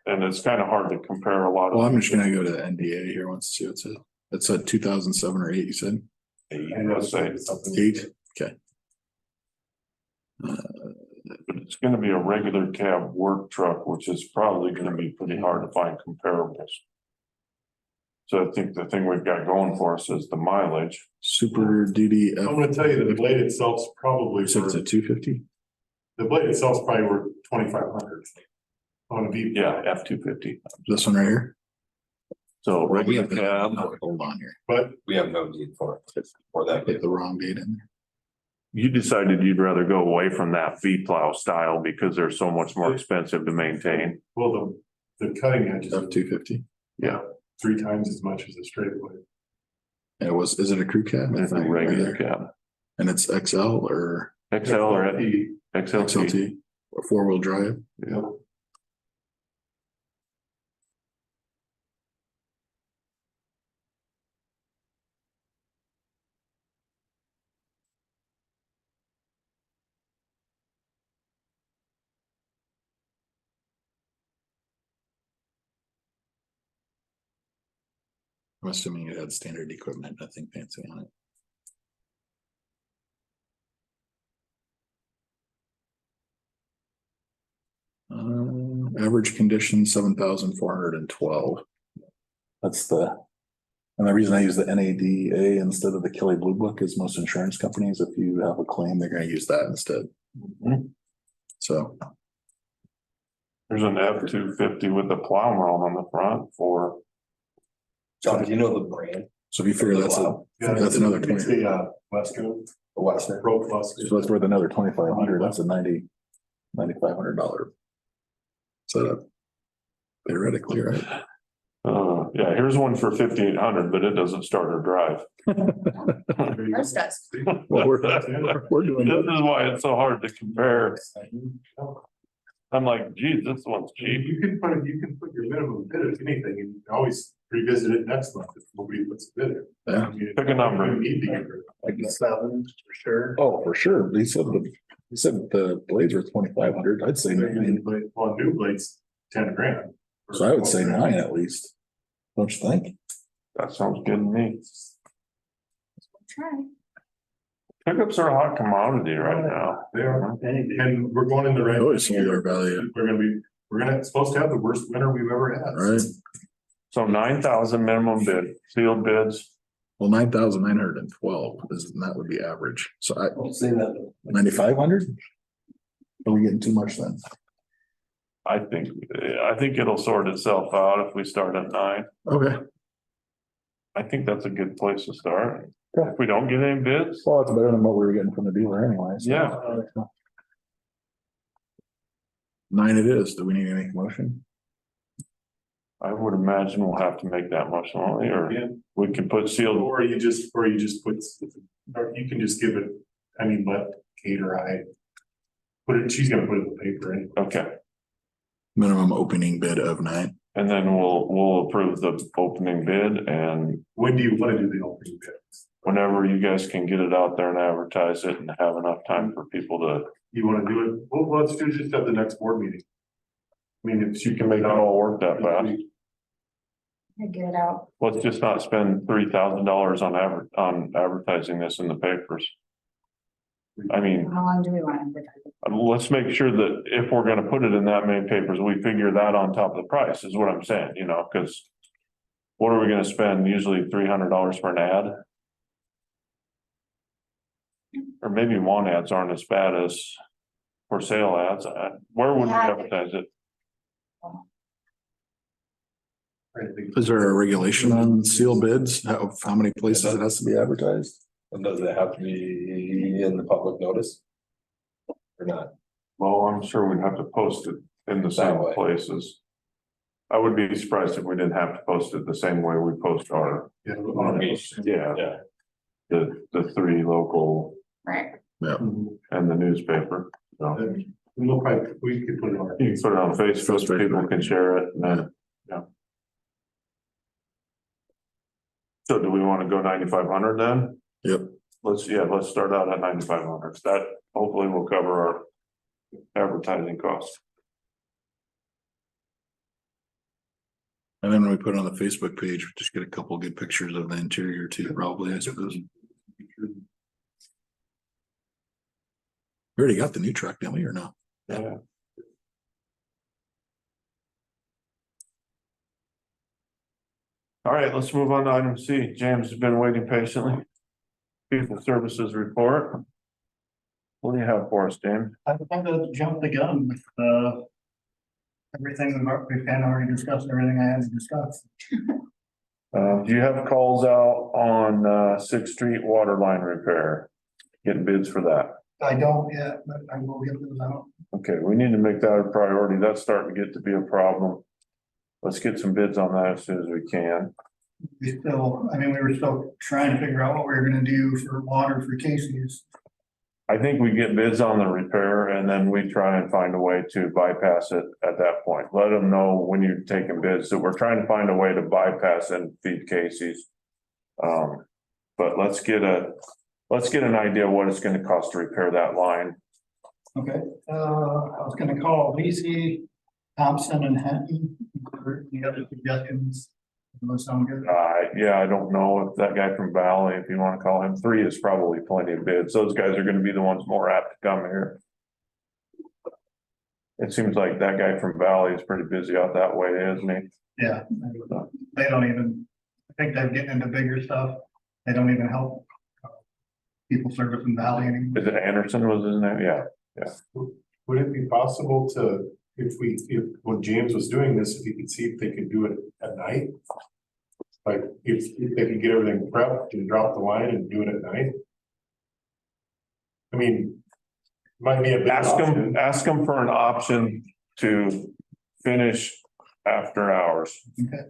And it's kind of hard to compare a lot of. Well, I'm just gonna go to the NDA here once to see what's it. It's a 2007 or 8, you said? Let's say, something. 8, okay. but it's gonna be a regular cab work truck, which is probably gonna be pretty hard to find comparables. So I think the thing we've got going for us is the mileage. Super duty. I'm gonna tell you, the blade itself's probably, You said it's a 250? the blade itself's probably worth 2,500. On a V. Yeah, F-250. This one right here? So We regular have the- cab, Hold on here. But We have no need for it, for I that. put the wrong date in there. you decided you'd rather go away from that V-plow style because they're so much more expensive to maintain. well, the cutting edge is F-250. 3 times as much as a straight blade. And is it a crew cab? It's a regular cab. And it's XL or XL or XLT. or four-wheel drive. Yep. I'm assuming it had standard equipment, nothing fancy on it. Average condition, 7,412. That's and the reason I use the NADA instead of the Kelly Blue Book is most insurance companies, if you have a claim, they're gonna use that instead. Mhm. So, There's an F-250 with a plow mount on the front for, John, do you know the brand? so if you figure that's another 20, It's a Wesco, The Western? Pro Plus. so that's worth another 2,500, that's a $9,500 setup. Theoretically, right? yeah, here's one for 5,800, but it doesn't start or drive. Ours does. Well, we're doing This better. is why it's so hard to compare. I'm like, geez, this one's cheap. You can put your minimum bid of anything and you can always revisit it next month if nobody puts a bid in. Yeah. I mean, Pick a number. you need to get rid of it. Like 7 for sure. Oh, for sure. He said the blades were 2,500. I'd say 9. Well, new blades, 10 grand. So I would say 9 at least. Don't you think? That sounds good to me. Try. Pickups are a hot commodity right now. They are, and we're going in the right. Oh, it's solar value. We're supposed to have the worst winter we've ever had. Right. So 9,000 minimum bid, sealed bids. Well, 9,912 is, that would be average. So Don't say that. 9,500? Are we getting too much then? I think it'll sort itself out if we start at 9. Okay. I think that's a good place to start. Yeah. If we don't get any bids, Well, it's better than what we were getting from the dealer anyway. So. Yeah. 9 it is. Do we need any motion? I would imagine we'll have to make that much money, or Yeah. we can put sealed. Or you just put, or you can just give it, I mean, let Kate or I. She's gonna put it in the paper anyway. Okay, Minimum opening bid of 9. and then we'll approve the opening bid, and When do you wanna do the opening bid? whenever you guys can get it out there and advertise it and have enough time for people to. You wanna do it, well, let's do just at the next board meeting. I mean, if You can make it all work that fast. Get it out. Let's just not spend $3,000 on advertising this in the papers. I mean, How long do we want to advertise it? let's make sure that if we're gonna put it in that many papers, we figure that on top of the price is what I'm saying, because. What are we gonna spend? Usually $300 for an ad? Or maybe want ads aren't as bad as for sale ads. Where would we Yeah. advertise it? Is there a regulation on seal bids? How many places it has to be advertised? And does it have to be in the public notice? Or not? Well, I'm sure we'd have to post it in the same That way. places. I would be surprised if we didn't have to post it the same way we post our, Yeah. yeah. The 3 local Right. and the newspaper, so. We'll probably, we could put it on. You can put it on Facebook, so people can share it, and then, yeah. So do we want to go 9,500 then? Yep. Let's start out at 9,500. That hopefully will cover our advertising costs. And then when we put it on the Facebook page, just get a couple good pictures of the interior too, probably, I suppose. We already got the new truck, didn't we, or no? Yeah. All right, let's move on to item C. James has been waiting patiently. People Services Report. What do you have for us, James? I think to jump the gun with, everything we've kind of already discussed, everything I had to discuss. Do you have calls out on 6th Street water line repair? Getting bids for that? I don't yet, but I will get those out. Okay, we need to make that a priority. That's starting to get to be a problem. Let's get some bids on that as soon as we can. We were still trying to figure out what we were gonna do for water for Casey's. I think we get bids on the repair and then we try and find a way to bypass it at that point. Let them know when you're taking bids that we're trying to find a way to bypass and feed Casey's. But let's get an idea what it's gonna cost to repair that line. Okay, I was gonna call Lacey, Thompson and Henton. Any other suggestions? Those sound good? Yeah, I don't know if that guy from Valley, if you wanna call him, 3 is probably plenty of bids. Those guys are gonna be the ones more apt to come here. It seems like that guy from Valley is pretty busy out that way, isn't he? Yeah, they don't even, I think they're getting into bigger stuff. They don't even help people service in Valley anymore. Is it Anderson was his name? Yeah. Would it be possible to, if when James was doing this, if you could see if they could do it at night? Like if they could get everything prepped and drop the line and do it at night? I mean, might be a bit. Ask them for an option to finish after hours. Okay.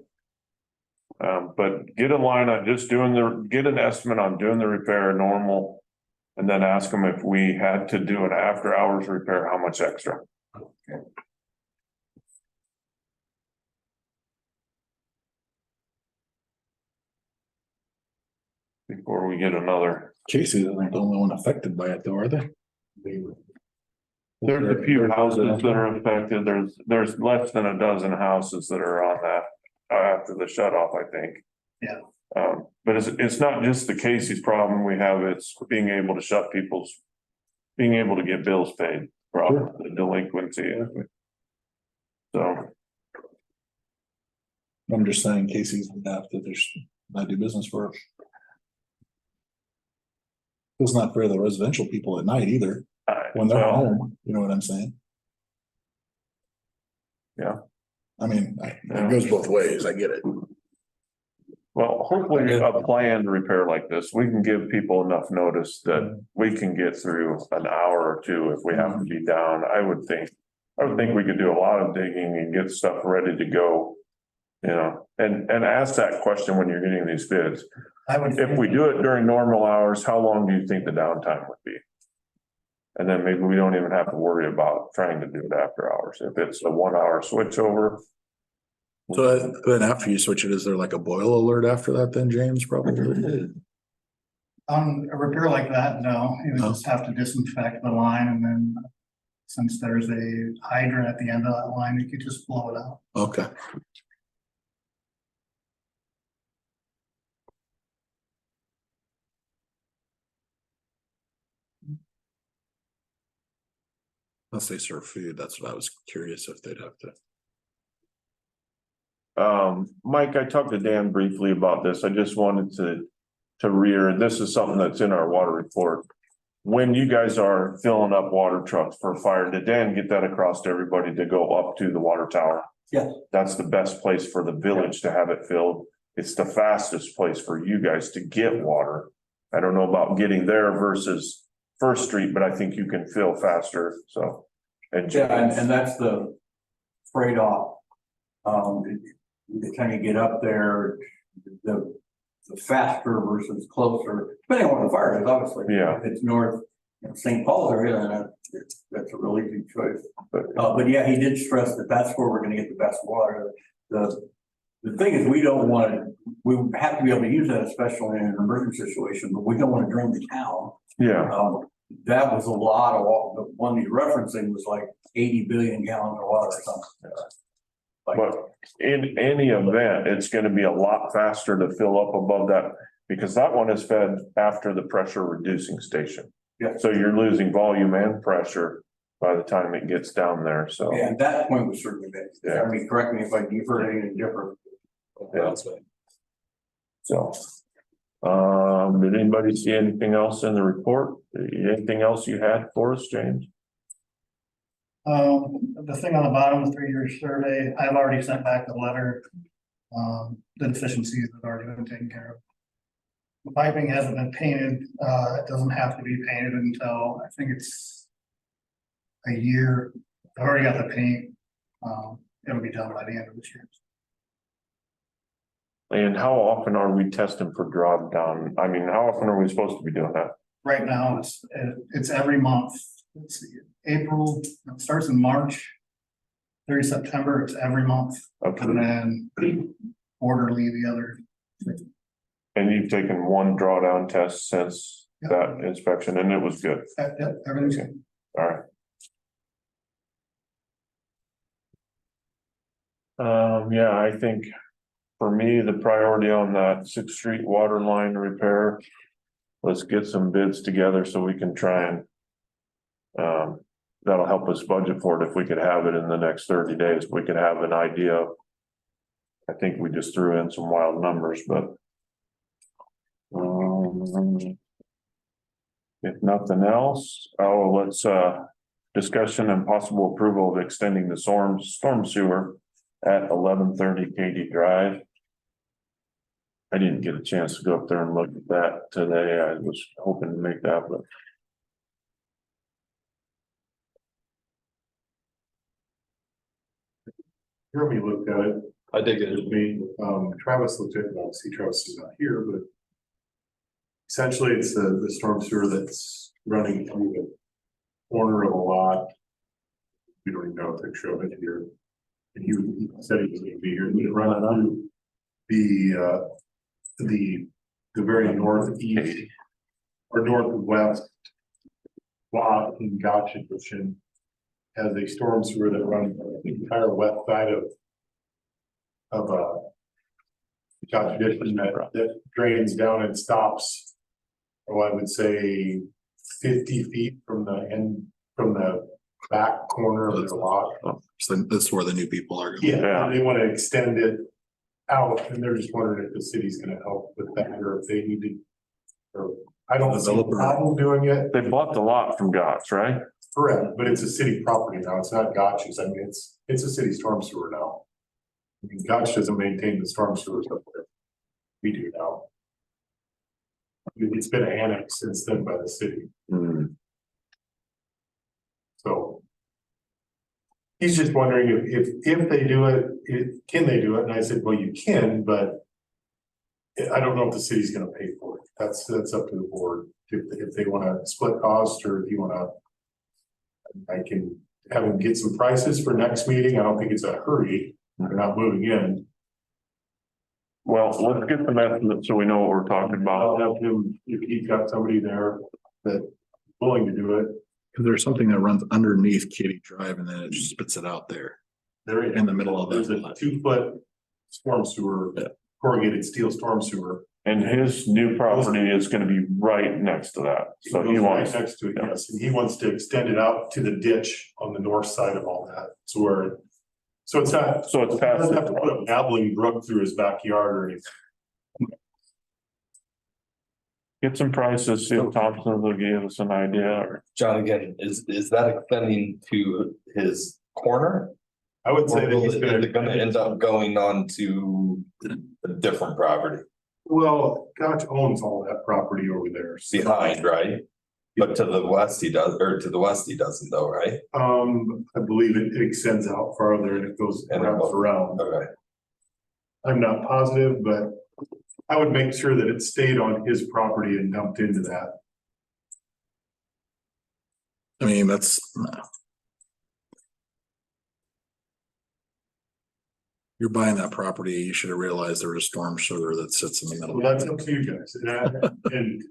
But get a line on just get an estimate on doing the repair normal. And then ask them if we had to do an after hours repair, how much extra? Okay. Before we get another. Casey's isn't the only one affected by it though, are they? There's a few houses that are affected. There's less than a dozen houses that are on that after the shut off, I think. Yeah. But it's not just the Casey's problem we have, it's being able to get bills paid, problem, the delinquency. So. I'm just saying Casey's would have to, not do business for. It's not fair to the residential people at night either, when they're home, you know what I'm saying? Yeah. I mean, it goes both ways, I get it. Well, hopefully a planned repair like this, we can give people enough notice that we can get through an hour or two if we have to be down. I would think we could do a lot of digging and get stuff ready to go. You know, and ask that question when you're getting these bids. If we do it during normal hours, how long do you think the downtime would be? And then maybe we don't even have to worry about trying to do it after hours. If it's a 1 hour switch over. So then after you switch it, is there like a boil alert after that then, James, probably? On a repair like that, no, you would just have to disinfect the line and then since there's a hydrant at the end of that line, you could just blow it out. Okay. Unless they serve food, that's what I was curious if they'd have to. Mike, I talked to Dan briefly about this. I just wanted to rear, this is something that's in our water report. When you guys are filling up water trucks for fire, did Dan get that across to everybody to go up to the water tower? Yes. That's the best place for the village to have it filled. It's the fastest place for you guys to get water. I don't know about getting there versus First Street, but I think you can fill faster, so. And that's the trade-off. The time you get up there, the faster versus closer, depending on what the fire is, obviously. Yeah. If it's north, St. Paul's area, then that's a really good choice. But yeah, he did stress that that's where we're gonna get the best water. The thing is, we have to be able to use that, especially in an emergency situation, but we don't want to drain the town. Yeah. That was a lot of water. The one you're referencing was like 80 billion gallons of water or something. But in any event, it's gonna be a lot faster to fill up above that, because that one is fed after the pressure reducing station. Yeah. So you're losing volume and pressure by the time it gets down there, so. Yeah, and that point was certainly big. Yeah. I mean, correct me if you've heard anything different. Yeah. So. Did anybody see anything else in the report? Anything else you had for us, James? The thing on the bottom, the 3-year survey, I've already sent back the letter. The deficiencies have already been taken care of. The piping hasn't been painted. It doesn't have to be painted until, I think it's a year. I've already got the paint. It'll be done by the end of this year. And how often are we testing for drawdown? I mean, how often are we supposed to be doing that? right now, it's every month. Let's see, April, it starts in March. Through September, it's every month, Okay, and then quarterly the other. and you've taken one drawdown test since that inspection and it was good. Everything's good. All right. Yeah, I think for me, the priority on that Sixth Street water line repair. Let's get some bids together so we can try and. That'll help us budget for it if we could have it in the next 30 days, we could have an idea. I think we just threw in some wild numbers, but. If nothing else, let's discussion and possible approval of extending the storm sewer at 1130 Katy Drive. I didn't get a chance to go up there and look at that today. I was hoping to make that, but. Jeremy looked at it, I dig it. with me, Travis looked at it, obviously Travis is not here, but. Essentially, it's the storm sewer that's running through the corner of a lot. We don't even know a picture of it here. And he said he was gonna be here, we run through the very northeast or northwest lot in Gotcha Division. Has a storm sewer that runs the entire west side of Gotcha Division that drains down and stops. Oh, I would say 50 feet from the end, from the back corner of the lot. So that's where the new people are. Yeah, and they want to extend it out, and they're just wondering if the city's gonna help with that, or if they need to. Or I don't see a problem doing it, They bought the lot from Gott's, right? correct, but it's a city property now, it's not Gotch's, I mean, it's a city storm sewer now. I mean, Gotch doesn't maintain the storm sewers up there. We do now. It's been annexed since then by the city, Hmm. so. He's just wondering if they do it, can they do it? And I said, well, you can, but. I don't know if the city's gonna pay for it. That's up to the board. If they wanna split cost or if you wanna. I can have them get some prices for next meeting. I don't think it's a hurry. They're not moving in. Well, let's get the estimate so we know what we're talking I'll about. have him, if he's got somebody there that's willing to do it. Cause there's something that runs underneath Katy Drive and then it just spits it out there There in the middle of there's a that. 2-foot storm sewer, corrugated steel storm sewer. And his new property is gonna be right next to that, so he Goes right wants, next to it, yes, and he wants to extend it out to the ditch on the north side of all that, so it's not. so it's He past doesn't have to the. put a babbling brook through his backyard or anything. Get some prices, see if Thompson will give us an idea, or John, again, is that extending to his corner? I would say Or that he's is it gonna end up going on to a different property well, Gotch owns all that property over there. so- behind, right? But to the west he does, or to the west he doesn't though, right? I believe it extends out farther and it goes And wraps around. Okay, I'm not positive, but I would make sure that it stayed on his property and dumped into that. I mean, that's. You're buying that property, you should have realized there was a storm sewer that sits in the middle. Well, that's up to you guys, and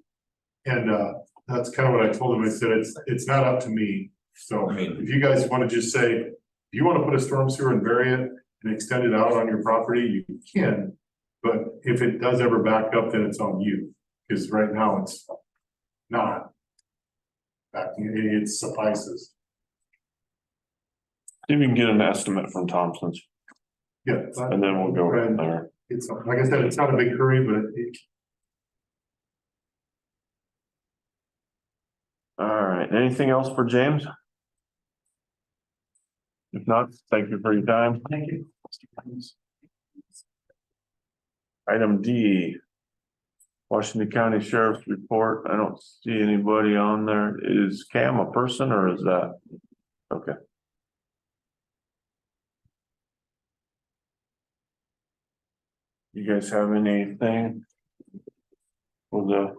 that's kind of what I told him, I said, it's not up to me. So I mean- if you guys want to just say, if you want to put a storm sewer and bury it and extend it out on your property, you can. But if it does ever back up, then it's on you, because right now it's not. It suffices, see if you can get an estimate from Thompson's, yeah. and then we'll go from there. It's, like I said, it's not a big hurry, but All right, anything else for James? If not, thank you for your time. Thank you. Item D. Washington County Sheriff's Report. I don't see anybody on there. Is Cam a person or is that? Okay. You guys have anything? For the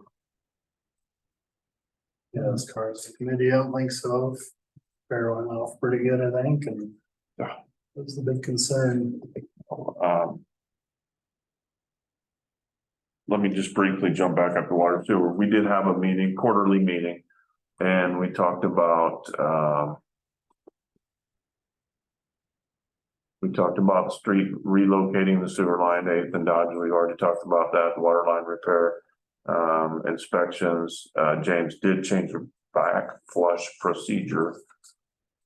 Yeah, as far as the committee, I don't think so. Fair went off pretty good, I think, and. Yeah. That was the big concern. Let me just briefly jump back up to water sewer. We did have a meeting, quarterly meeting, and we talked about, we talked about street relocating the sewer line to 8th and Dodge. We've already talked about that, water line repair, inspections. James did change the back flush procedure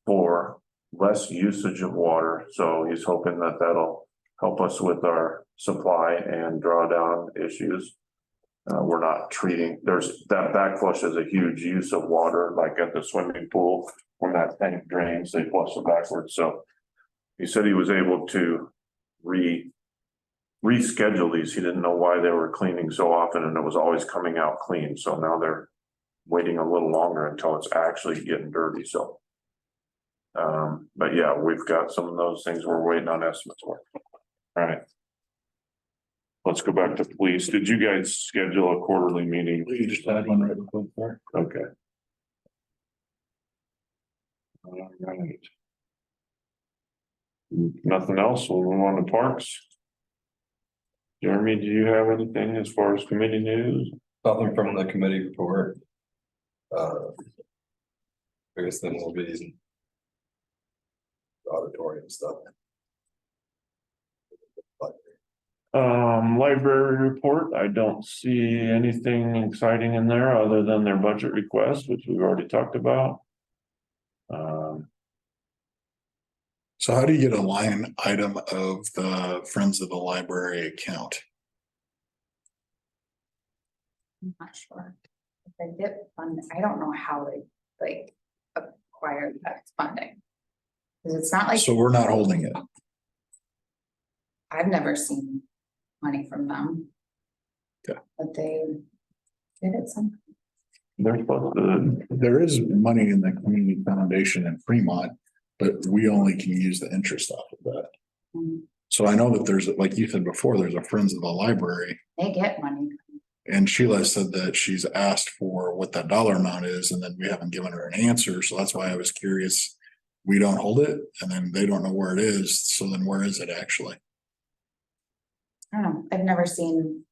for less usage of water. So he's hoping that that'll help us with our supply and drawdown issues. We're not treating, there's that back flush is a huge use of water, like at the swimming pool, when that tank drains, they flush it backwards. So he said he was able to reschedule these. He didn't know why they were cleaning so often and it was always coming out clean. So now they're waiting a little longer until it's actually getting dirty. So but yeah, we've got some of those things we're waiting on estimates for. All right. Let's go back to police. Did you guys schedule a quarterly meeting? You just had one right before. Okay. All right. Nothing else? We'll move on to parks. Jeremy, do you have anything as far as committee news? Nothing from the committee report. Biggest thing will be auditorium stuff. Library report. I don't see anything exciting in there other than their budget request, which we've already talked about. So how do you get a line item of the Friends of the Library account? I'm not sure. If they get funded, I don't know how they like acquired that funding. Cause it's not like, So we're not holding it. I've never seen money from them. Okay. But they did it somehow. They're supposed to, There is money in the community foundation in Fremont, but we only can use the interest off of that. Mm. So I know that there's, like you said before, there's a Friends of the Library. They get money. And Sheila said that she's asked for what that dollar amount is, and then we haven't given her an answer, so that's why I was curious. We don't hold it, and then they don't know where it is, so then where is it actually? I don't know. I've never seen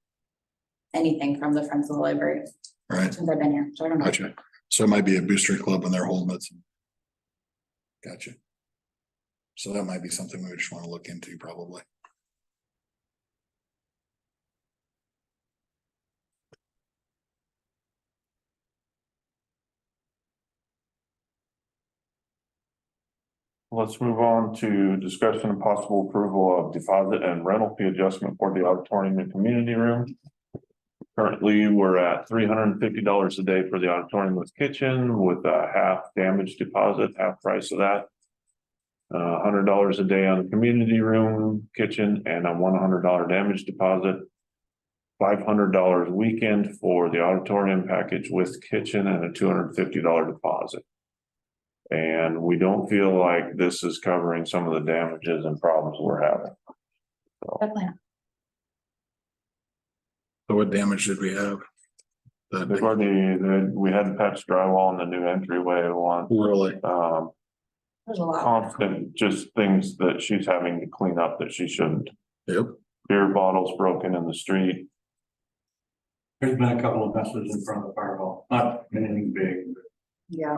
anything from the Friends of the Library Right, since I've been here, so I don't know. gotcha. So it might be a booster club and they're holding it. Gotcha. So that might be something we just want to look into probably. let's move on to discussion and possible approval of deposit and rental fee adjustment for the auditorium and community room. Currently, we're at $350 a day for the auditorium with kitchen with a half damage deposit, half price of that. $100 a day on the community room, kitchen, and a $100 damage deposit. $500 weekend for the auditorium package with kitchen and a $250 deposit. And we don't feel like this is covering some of the damages and problems we're having. Definitely not. So what damage did we have? They've already, we had to patch drywall in the new entryway one. Really? There's a lot. Constant, just things that she's having to clean up that she shouldn't. Yep. Beer bottles broken in the street. There's been a couple of messes in front of the fire hall, not anything big, but Yeah.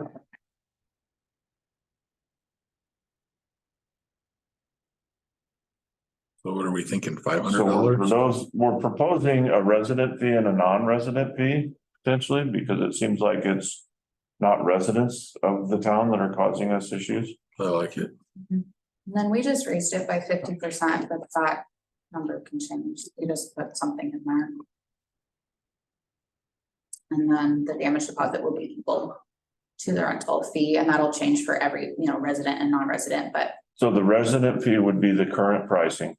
So what are we thinking, $500? So for those, we're proposing a resident fee and a non-resident fee potentially, because it seems like it's not residents of the town that are causing us issues. I like it. And then we just raised it by 50%, but that number can change. We just put something in there. And then the damage deposit will be equal to the rental fee, and that'll change for every, resident and non-resident, but. So the resident fee would be the current pricing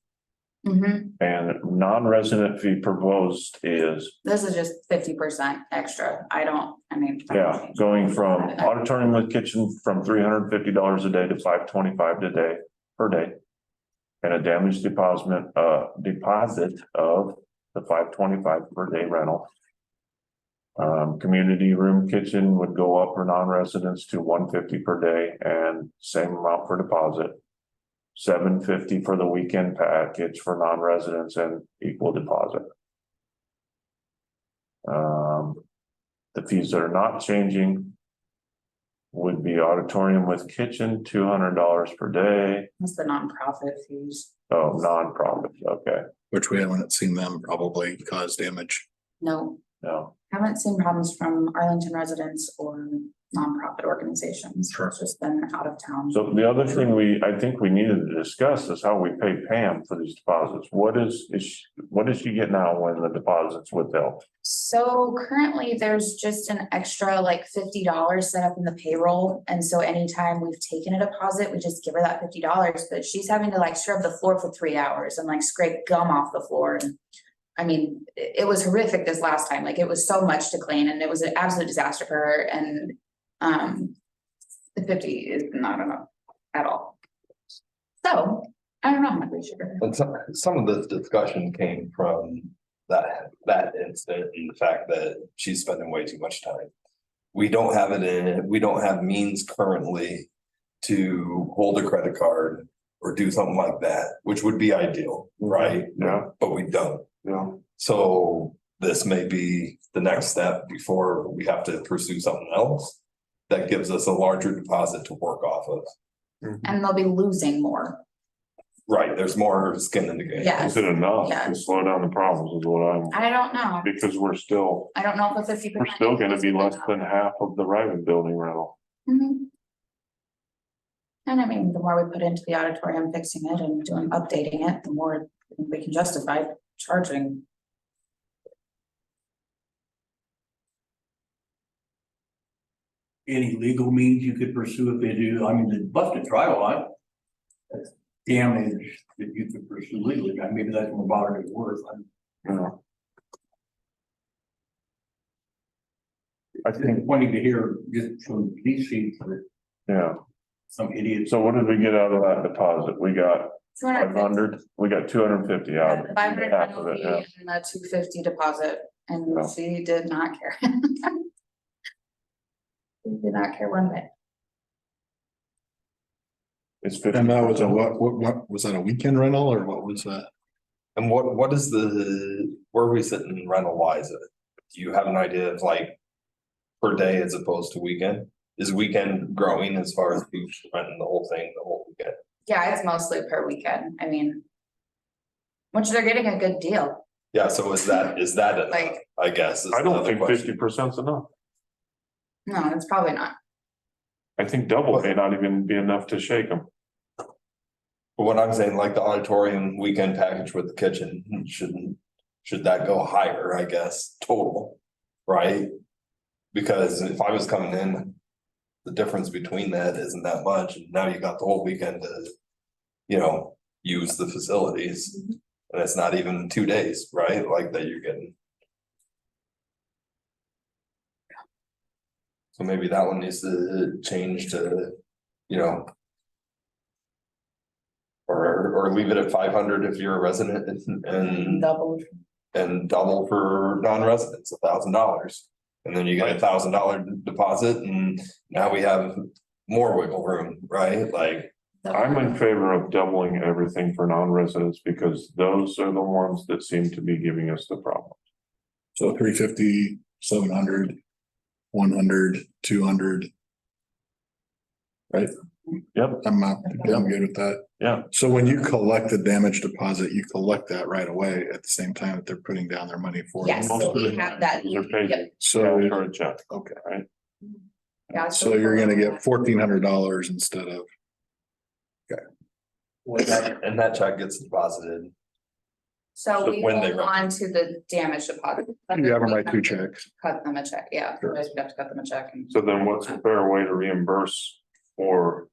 and non-resident fee proposed is, This is just 50% extra. yeah, going from auditorium with kitchen from $350 a day to $525 a day per day. And a damage deposit of the $525 per day rental. Community room kitchen would go up for non-residents to $150 per day and same amount for deposit. $750 for the weekend package for non-residents and equal deposit. The fees that are not changing would be auditorium with kitchen, $200 per day. That's the nonprofit fees. Oh, nonprofit, okay, Which we haven't seen them probably cause damage. No, no. haven't seen problems from Arlington residents or nonprofit organizations. Sure. It's just been out of town. So the other thing I think we needed to discuss is how we pay Pam for these deposits. What does she get now when the deposit's withheld? So currently, there's just an extra like $50 set up in the payroll. And so anytime we've taken a deposit, we just give her that $50, but she's having to like scrub the floor for 3 hours and like scrape gum off the floor. And I mean, it was horrific this last time. Like it was so much to clean and it was an absolute disaster for her. And the 50 is not enough at all. So I don't know how much we should. And some of this discussion came from that incident and the fact that she's spending way too much time. We don't have means currently to hold a credit card or do something like that, which would be ideal, right? Yeah. But we don't. Yeah. So this may be the next step before we have to pursue something else that gives us a larger deposit to work off of. And they'll be losing more. Right, there's more skin in the game. Yes. Is it enough to Yes. slow down the problems is what I don't know. because I don't know if a 50%. we're still gonna be less than half of the private building rental. Mhm. And I mean, the more we put into the auditorium, fixing it and updating it, the more we can justify charging. Any legal means you could pursue if they do, I mean, the busted trial line. That's damage that you could pursue legally, maybe that's more moderate worth. You know, I I'm think, wanting to hear just from these sheets that yeah. some idiots. So what did we get out of that deposit? We got 250. 500, we got 250 out of it. 500 Half of it, penalty yeah. and a 250 deposit, and Yeah. she did not care. She did not care one bit. It's 50. And that was what was that a weekend rental or what was that? And what is where are we sitting rental wise? Do you have an idea of like per day as opposed to weekend? Is weekend growing as far as people renting the whole thing, the whole weekend? Yeah, it's mostly per weekend, I mean. Which they're getting a good deal, Yeah, so is that enough, like, I guess? is I don't another think question. 50% is enough. no, it's probably not. I think double may not even be enough to shake them. But what I'm saying, like the auditorium weekend package with the kitchen, should that go higher, I guess, total, right? Because if I was coming in, the difference between that isn't that much, and now you got the whole weekend to, use the facilities. And it's not even 2 days, right, like that you're getting. So maybe that one needs to change to, or leave it at 500 if you're a resident and double for non-residents, $1,000. And then you get $1,000 deposit and now we have more wiggle room, right? Like, I'm in favor of doubling everything for non-residents because those are the ones that seem to be giving us the problem. So 350, 700, 100, 200. Right? Yep, I'm good with that. yeah, So when you collect the damage deposit, you collect that right away at the same time that they're putting down their money for it. Yes, so we have that. those are paid. Yep. So, Yeah, for a check. okay, Yeah, so you're gonna get $1,400 instead of, and that check gets deposited. So we when they hold run. on to the damage deposit. you have them write 2 checks. Cut them a check, yeah, Sure. otherwise we'd have to cut them a check and. So then what's a fair way to reimburse or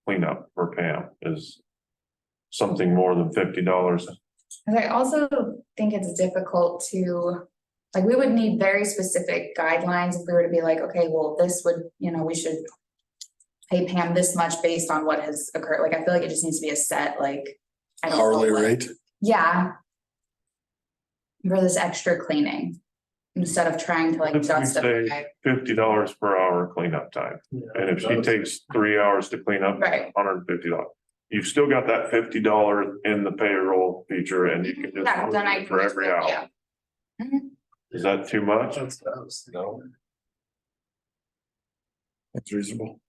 cleanup for Pam is something more than $50. And I also think it's difficult to, like, we would need very specific guidelines if we were to be like, okay, well, this would, we should pay Pam this much based on what has occurred. Like, I feel like it just needs to be a set, like. I don't know Hourly what- rate. Yeah. For this extra cleaning. instead of trying to like Let's just say justify. $50 per hour cleanup time. And if she takes 3 hours to clean up, Right. $150. You've still got that $50 in the payroll feature and you can just. Yeah, then I. For every hour. Yeah. Mhm. Is that too much? No, That's reasonable.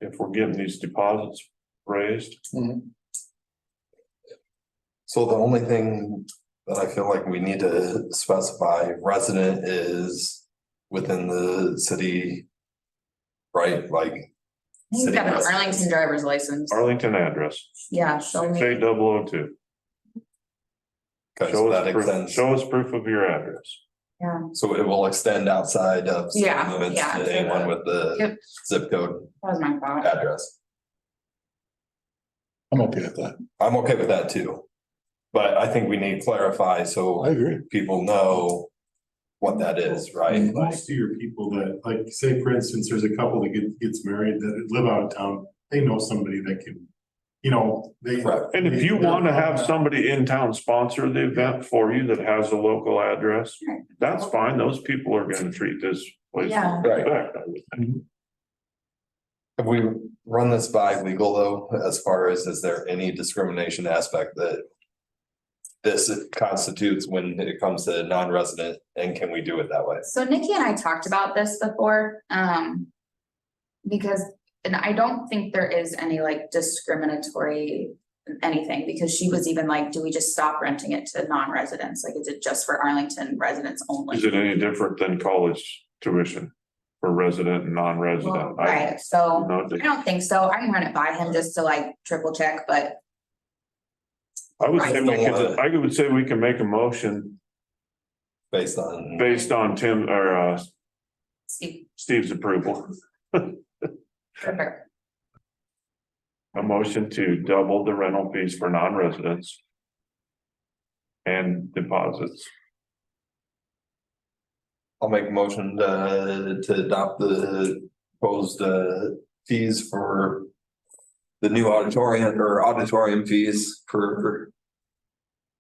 If we're getting these deposits raised? so the only thing that I feel like we need to specify, resident is within the city. Right, like. He's city got an residents. Arlington driver's license. Arlington address, Yeah, so 68002. Okay, Show so us that proof, extends, show us proof of your address. yeah, so it will extend outside of city Yeah, limits yeah. to anyone with the Yep. zip code that was my thought. address. I'm okay with that. I'm okay with that too. But I think we need to clarify so agree. people know what that is, right? And Like, most of your people that, like, say, for instance, there's a couple that gets married that live out of town, they know somebody that can, you know, they. Right. And if you want to have somebody in town sponsor the event for you that has a local address, Right. that's fine. Those people are gonna treat this place Yeah. with respect, I would think. have we run this by legal though, as far as, is there any discrimination aspect that this constitutes when it comes to non-resident, and can we do it that way? So Nikki and I talked about this before, because, and I don't think there is any like discriminatory anything, because she was even like, do we just stop renting it to non-residents? Like, is it just for Arlington residents only? Is it any different than college tuition for resident and Well, non-resident? right, so No, I don't think so. I can run it by him just to like triple check, but I would say we Right. could, I would say we can make a motion Based on, based on Tim or Steve, Steve's approval. perfect. A motion to double the rental fees for non-residents. And deposits. I'll make a motion to adopt the proposed fees for the new auditorium fees for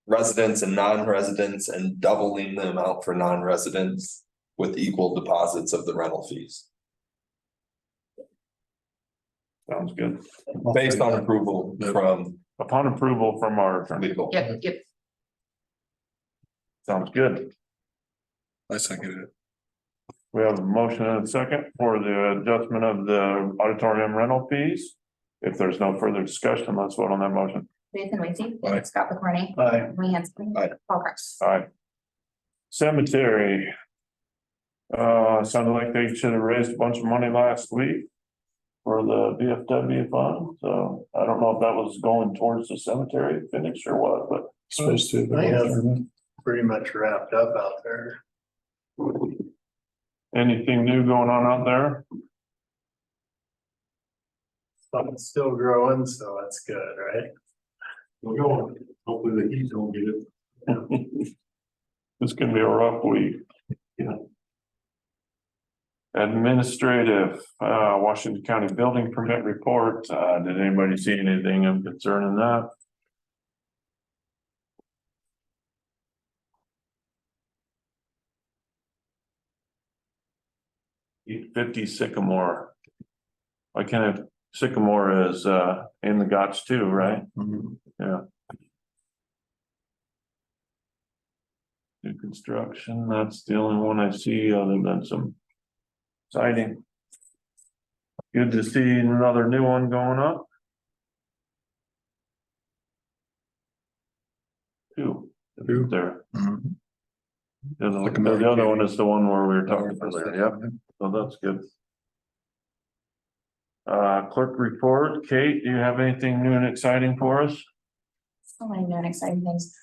residents and non-residents, and doubling the amount for non-residents with equal deposits of the rental fees, Sounds good. based on approval from Upon approval from our attorney. legal. Yep, yep. Sounds good. I seconded it. We have a motion and a second for the adjustment of the auditorium rental fees. If there's no further discussion, let's vote on that motion. Jason Lacy. Aye. Scott McCorney. Aye. Lee Hanson. Aye. Paul Crush. All right. Cemetery. Sounded like they should have raised a bunch of money last week for the VFW fund, so I don't know if that was going towards the cemetery finish or what, but Supposed to. I have pretty much wrapped up out there. anything new going on out there? Something's still growing, so that's good, right? We'll go, hopefully the heat don't get it. It's gonna be a rough week. Yeah. Administrative, Washington County Building Permit Report, did anybody see anything of concern in that? $850 Sycamore. I kind of, Sycamore is, in the Gotch too, right? Yeah. New construction, that's the only one I see other than some siding. Good to see another new one going up. Two there. Mhm. The other one is the one where we were talking earlier, yep, so that's good. Clerk report, Kate, do you have anything new and exciting for us? So many new and exciting things.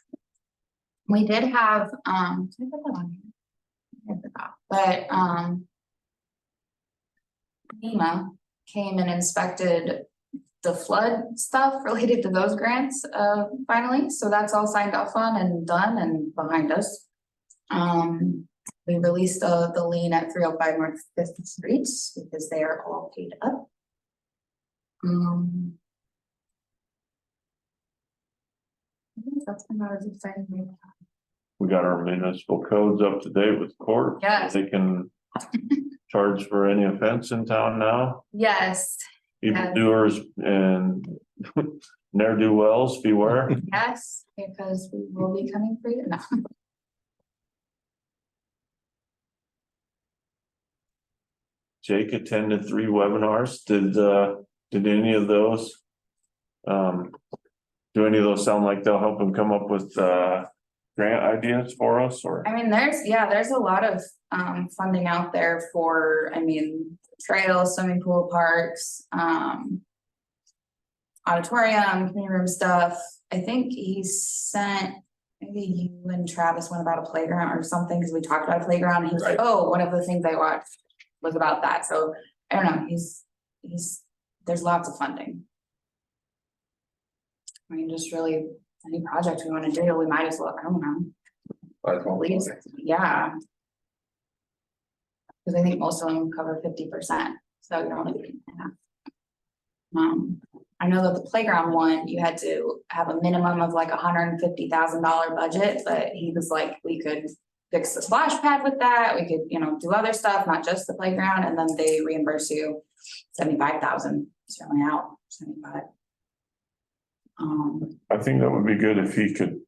We did have, did I put that on here? I forgot, but, FEMA came and inspected the flood stuff related to those grants, finally, so that's all signed off on and done and behind us. We released the lien at 305 North Fifth Street because they are all paid up. I think that's about as exciting. we got our municipal codes up to date with court. Yes. They can charge for any offense in town now. Yes, Evildoers and ne'er-do-wells beware. yes, because we will be coming for you now. Jake attended 3 webinars. Did any of those? Do any of those sound like they'll help him come up with grant ideas for us or? I mean, there's a lot of funding out there for, I mean, trails, swimming pool, parks, auditorium, community room stuff. I think he sent, maybe you and Travis went about a playground or something, because we talked about a playground, and he was like, oh, one of the things I watched was about that, so I don't know, he's, there's lots of funding. I mean, just really, any project we wanna do, we might as well, I don't know, please, yeah. Cause I think most of them cover 50%, so you don't even have. I know that the playground one, you had to have a minimum of like $150,000 budget, but he was like, we could fix the splash pad with that, we could, you know, do other stuff, not just the playground, and then they reimburse you 75,000, certainly out 75. I think that would be good if he could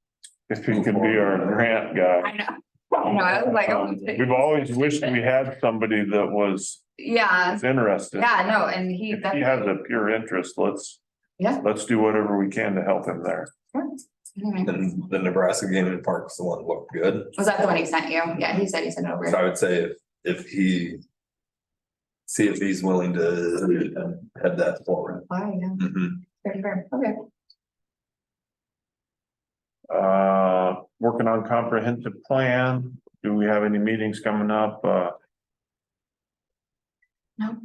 be our grant guy. I know, I was like, oh, We've always wished we had somebody that was yeah, interested. yeah, no, and he, If he has a pure interest, let's do whatever we can to help him there. And the Nebraska Game and Park's the one that looked good. Was that the one he sent you? Yeah, he said he sent it over. So I would say if he. See if he's willing to head that forward. Why, yeah, Mhm. very fair, okay. Working on comprehensive plan. Do we have any meetings coming up? Nope.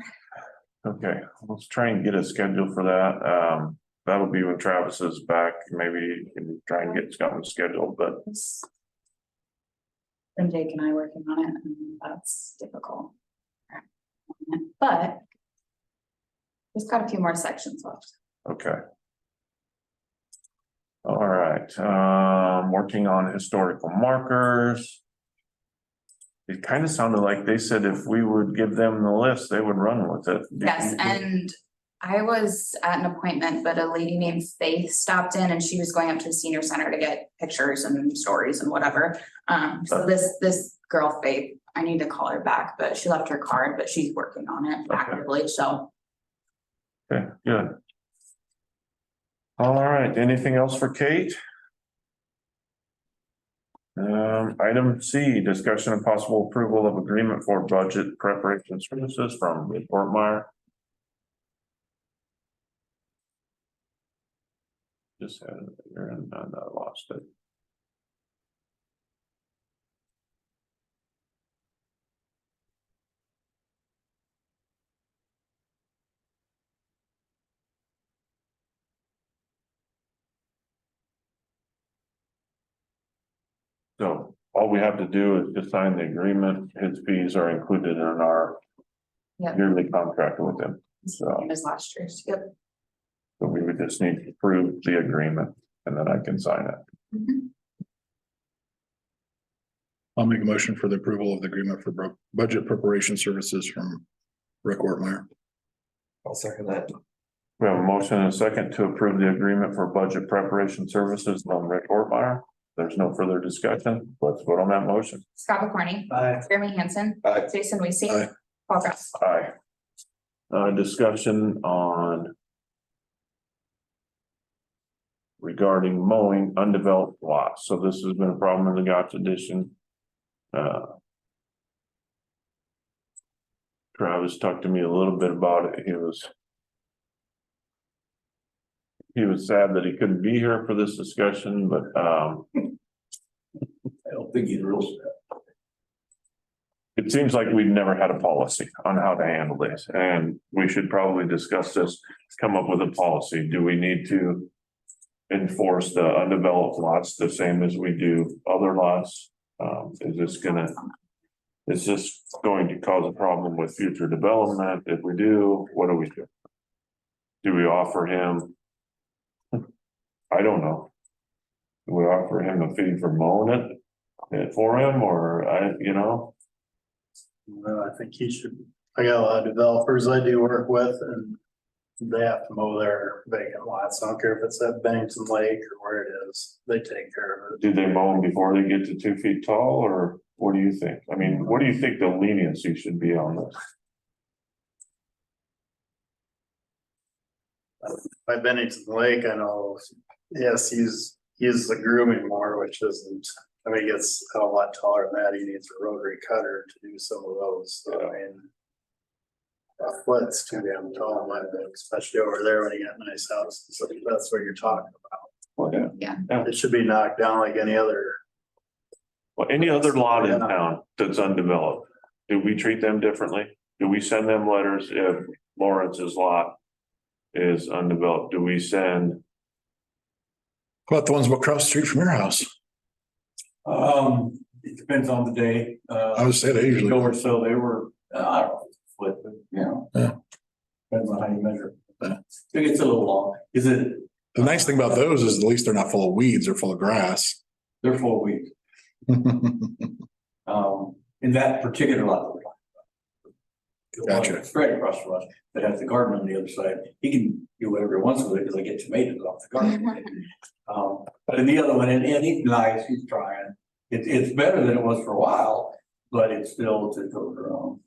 Okay, let's try and get a schedule for that. That'll be when Travis is back. Maybe you can try and get something scheduled, but And Jake and I working on it, and that's difficult. But just got a few more sections left. okay. All right, working on historical markers. It kind of sounded like they said if we would give them the list, they would run with it. Yes, and I was at an appointment, but a lady named Faith stopped in, and she was going up to the senior center to get pictures and stories and whatever. So this girl Faith, I need to call her back, but she left her card, but she's working on it actively, so. Okay, good. All right, anything else for Kate? Item C, discussion and possible approval of agreement for budget preparation services from Ortmeyer. Just had it here and I lost it. So all we have to do is just sign the agreement. His fees are included in our Yep. yearly contract with him. Same as last year's, yep. So we would just need to approve the agreement and then I can sign it. Mhm. I'll make a motion for the approval of the agreement for budget preparation services from Rick Ortmeyer. I'll second that. We have a motion and a second to approve the agreement for budget preparation services from Rick Ortmeyer. There's no further discussion. Let's vote on that motion. Scott McCorney. Jeremy Hansen. Aye. Jason Weasey. Aye. Paul Kraus. Aye. Discussion on regarding mowing undeveloped lots. So this has been a problem in the Gotch addition. Travis talked to me a little bit about it. He was sad that he couldn't be here for this discussion, but I don't think he's real sad. it seems like we've never had a policy on how to handle this, and we should probably discuss this, come up with a policy. Do we need to enforce the undeveloped lots the same as we do other lots? Is this going to cause a problem with future development? If we do, what do we do? Do we offer him? I don't know. Do we offer him a fee for mowing it? for him, or Well, I think he should, I got a lot of developers I do work with and they have to mow their vacant lots. I don't care if it's at Bennington Lake or where it is, they take care of it. do they mow them before they get to 2 feet tall, or what do you think? I mean, what do you think the leniency should be on this? By Bennington Lake, I know, yes, he's the grooming more, which isn't, I mean, he gets a lot taller than that. He needs a rotary cutter to do some of those, so I mean. A foot's too damn tall, I think, especially over there when you got nice houses, so that's what you're talking about. Well, yeah. It should be knocked down like any other. Well, any other lot in town that's undeveloped, do we treat them differently? Do we send them letters if Lawrence's lot is undeveloped? Do we send? How about the ones across the street from your house? It depends on the day. I would say they usually. Or so they were, I don't know, but, Yeah. Depends on how you measure. Yeah. It gets a little long. Is it, The nice thing about those is at least they're not full of weeds, they're full of grass. they're 4 weeks, in that particular lot. that we're talking about. Gotcha. Straight across from us, that has the garden on the other side. He can do whatever he wants with it because I get tomatoes off the garden. But in the other one, and he's nice, he's trying. It's better than it was for a while, but it's still to go around.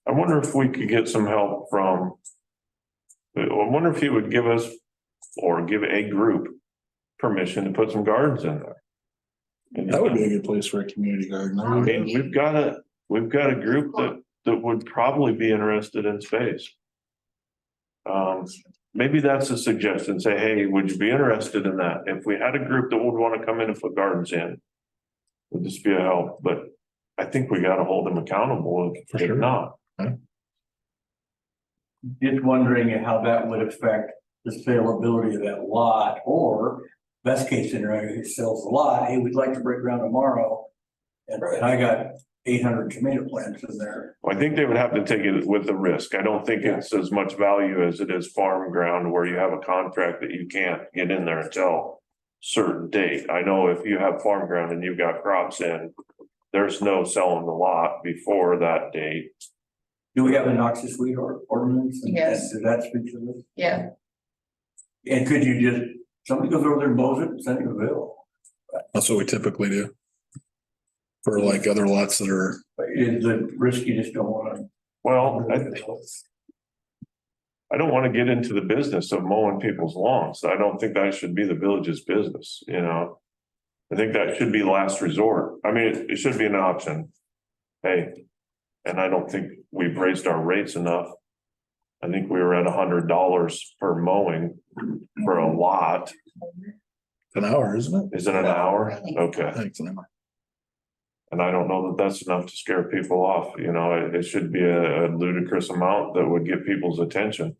I wonder if we could get some help from. I wonder if he would give us or give a group permission to put some gardens in there. That would be a good place for a community garden. I mean, we've got a group that would probably be interested in space. Maybe that's a suggestion, say, hey, would you be interested in that? If we had a group that would want to come in and put gardens in, would this be a help? But I think we gotta hold them accountable if not. Just wondering how that would affect the saleability of that lot, or best case scenario, he sells the lot, hey, we'd like to break ground tomorrow. And I got 800 tomato plants in there. Well, I think they would have to take it with the risk. I don't think it's as much value as it is farm ground where you have a contract that you can't get in there until certain date. I know if you have farm ground and you've got crops in, there's no selling the lot before that date. Do we have a noxious weed ordinance? Yes. Does that speak to this? Yeah, And could you just, somebody goes over there and mows it and send you a bill? That's what we typically do. For like other lots that are, Is the risk you just don't wanna? Well, I don't want to get into the business of mowing people's lawns. I don't think that should be the village's business, I think that should be last resort. I mean, it should be an option. Hey, and I don't think we've raised our rates enough. I think we were at $100 per mowing for a lot. an hour, isn't it? Is it an hour? I think so. Okay. I think it's an hour. And I don't know that that's enough to scare people off, it should be a ludicrous amount that would get people's attention.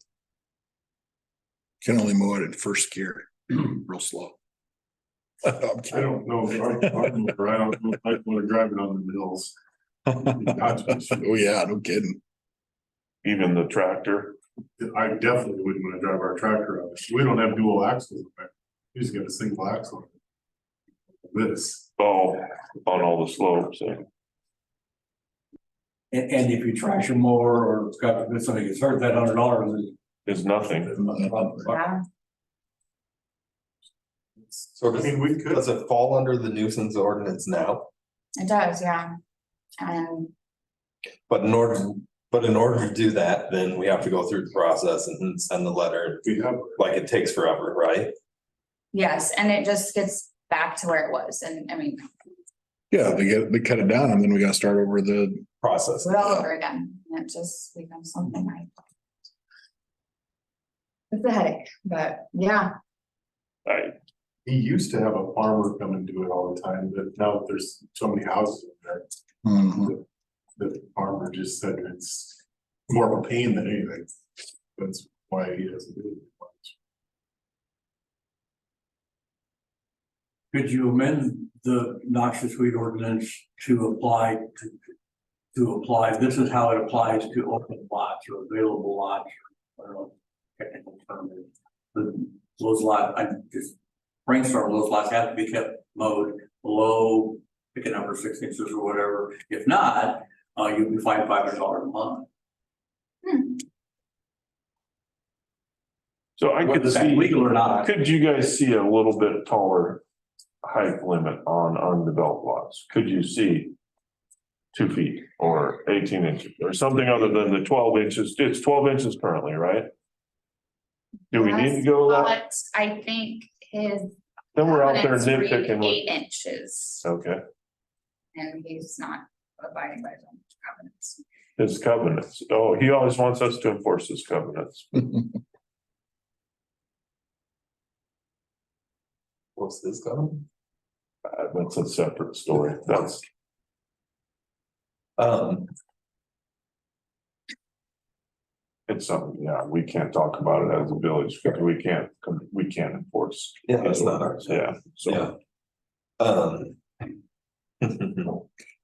Can only mow it in first gear, real slow. I'm I kidding. don't know, I don't know if I want to drive it on the hills. Oh, yeah, no kidding. Even the tractor, I definitely wouldn't want to drive our tractor on it. We don't have dual axles. We just got a single axle. This, on all the slopes. And if you trash them more, or if somebody gets hurt, that $100 Is nothing. yeah. So I mean, we could. does it fall under the nuisance ordinance now? It does, yeah. And But in order to do that, then we have to go through the process and send the letter, We have, like it takes forever, right? yes, and it just gets back to where it was. And I mean, Yeah, they cut it down and then we gotta start over the, Process. do it all over again. And it just becomes something like. It's a headache, but yeah, he used to have a farmer come and do it all the time, but now there's so many houses in there. Mhm. The farmer just said it's more of a pain than anything. That's why he doesn't do it much. Could you amend the noxious weed ordinance to apply this is how it applies to open lots or available lots, or I don't know, technical term is. Those lots, I just brainstorm, those lots have to be kept mowed below pick a number, 6 inches or whatever. If not, you'll be fined $500 a month. So I could Whether that's see, legal or not. could you guys see a little bit taller height limit on undeveloped lots? Could you see 2 feet or 18 inches or something other than the 12 inches? It's 12 inches currently, right? Do we need to go that? But I think his. Then we're out there covenants read nitpicking with, 8 inches, okay, and he's not abiding by his own covenants. his covenants. Oh, he always wants us to enforce his covenants. What's this going? That's a separate story. That's, it's something, yeah, we can't talk about it as a village because we can't enforce. Yeah, that's not ours. Yeah, so.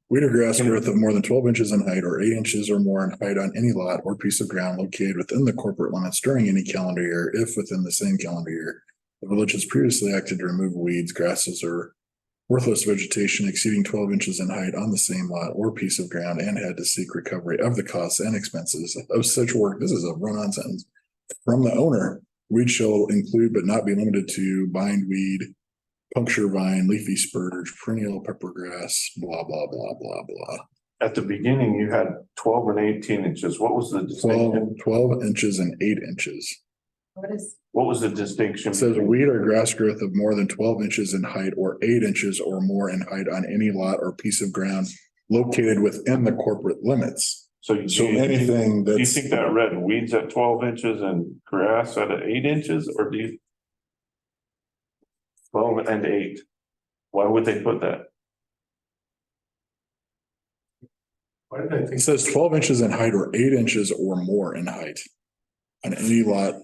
Weed or grass growth of more than 12 inches in height or 8 inches or more in height on any lot or piece of ground located within the corporate limits during any calendar year, if within the same calendar year. The village has previously acted to remove weeds, grasses, or worthless vegetation exceeding 12 inches in height on the same lot or piece of ground and had to seek recovery of the costs and expenses of such work. This is a run-on sentence. From the owner, weed shall include but not be limited to bindweed, puncture vine, leafy spurge, perennial peppergrass, blah, blah, blah, blah, blah. At the beginning, you had 12 and 18 inches. What was the 12, distinction? 12 inches and 8 inches. What was the distinction? It says weed or grass growth of more than 12 inches in height or 8 inches or more in height on any lot or piece of ground located within the corporate limits. So anything do you that's, think that read weeds at 12 inches and grass at 8 inches, or do you? 12 and 8. Why would they put that? Why did I it think? says 12 inches in height or 8 inches or more in height on any lot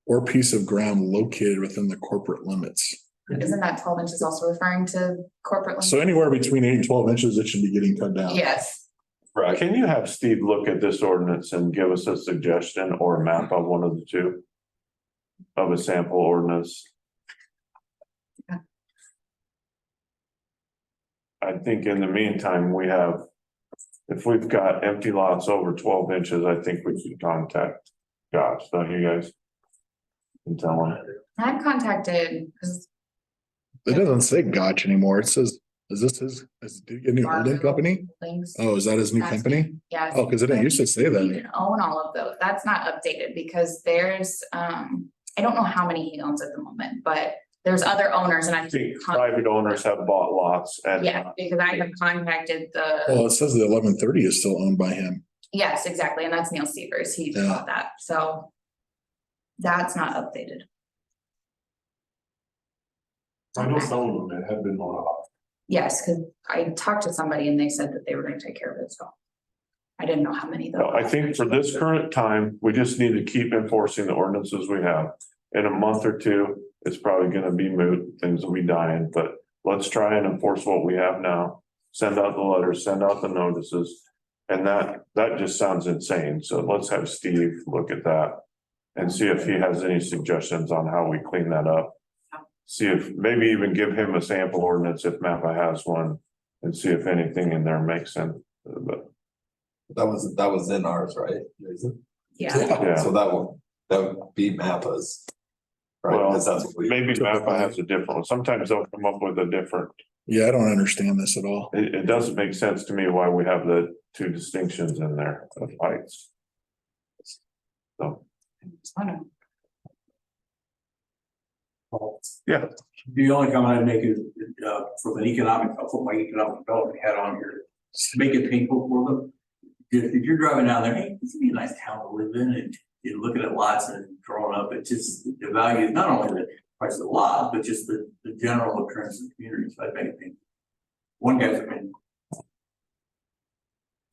or piece of ground located within the corporate limits. Isn't that 12 inches also referring to corporate? limits? So anywhere between 8 and 12 inches, it should be getting cut down. Yes, Right. Can you have Steve look at this ordinance and give us a suggestion or a map of one of the two? Of a sample ordinance? Okay. I think in the meantime, we have. If we've got empty lots over 12 inches, I think we should contact Josh, don't you guys? And tell him. I've contacted, because It doesn't say Gotch anymore. It says, is this his, did he get a new holding company? things. Oh, is that his new company? Yes. Oh, because it didn't used to say You that. can own all of those. That's not updated because there's, I don't know how many he owns at the moment, but there's other owners and I I think private owners have bought lots and. Yeah, because I have contacted the, Well, it says the 1130 is still owned by him. yes, exactly, and that's Neil Severs, he Yeah. bought that, so. That's not updated. I know some of them that have been bought off. Yes, because I talked to somebody and they said that they were gonna take care of it, so. I didn't know how many though. No, I think for this current time, we just need to keep enforcing the ordinances we have. In a month or two, it's probably gonna be moot, things will be dying, but let's try and enforce what we have now. Send out the letters, send out the notices, and that just sounds insane, so let's have Steve look at that. And see if he has any suggestions on how we clean that up. See if, maybe even give him a sample ordinance if Mappa has one, and see if anything in there makes sense, but. That was in ours, right? Jason? Yeah, Yeah. So that would be Mappa's. Right, Well, because that's what we. Maybe Mappa has a different one. Sometimes they'll come up with a different, Yeah, I don't understand this at all. it doesn't make sense to me why we have the two distinctions in there of heights. So, I don't know. yeah, The only comment I'd make is, from an economic, I'll put my economic development hat on here, make it painful for them. If you're driving down there, hey, this would be a nice town to live in, and you're looking at lots and growing up, it's just the value, not only the price of the lot, but just the general appearance of the community, so I think it. One guy's opinion.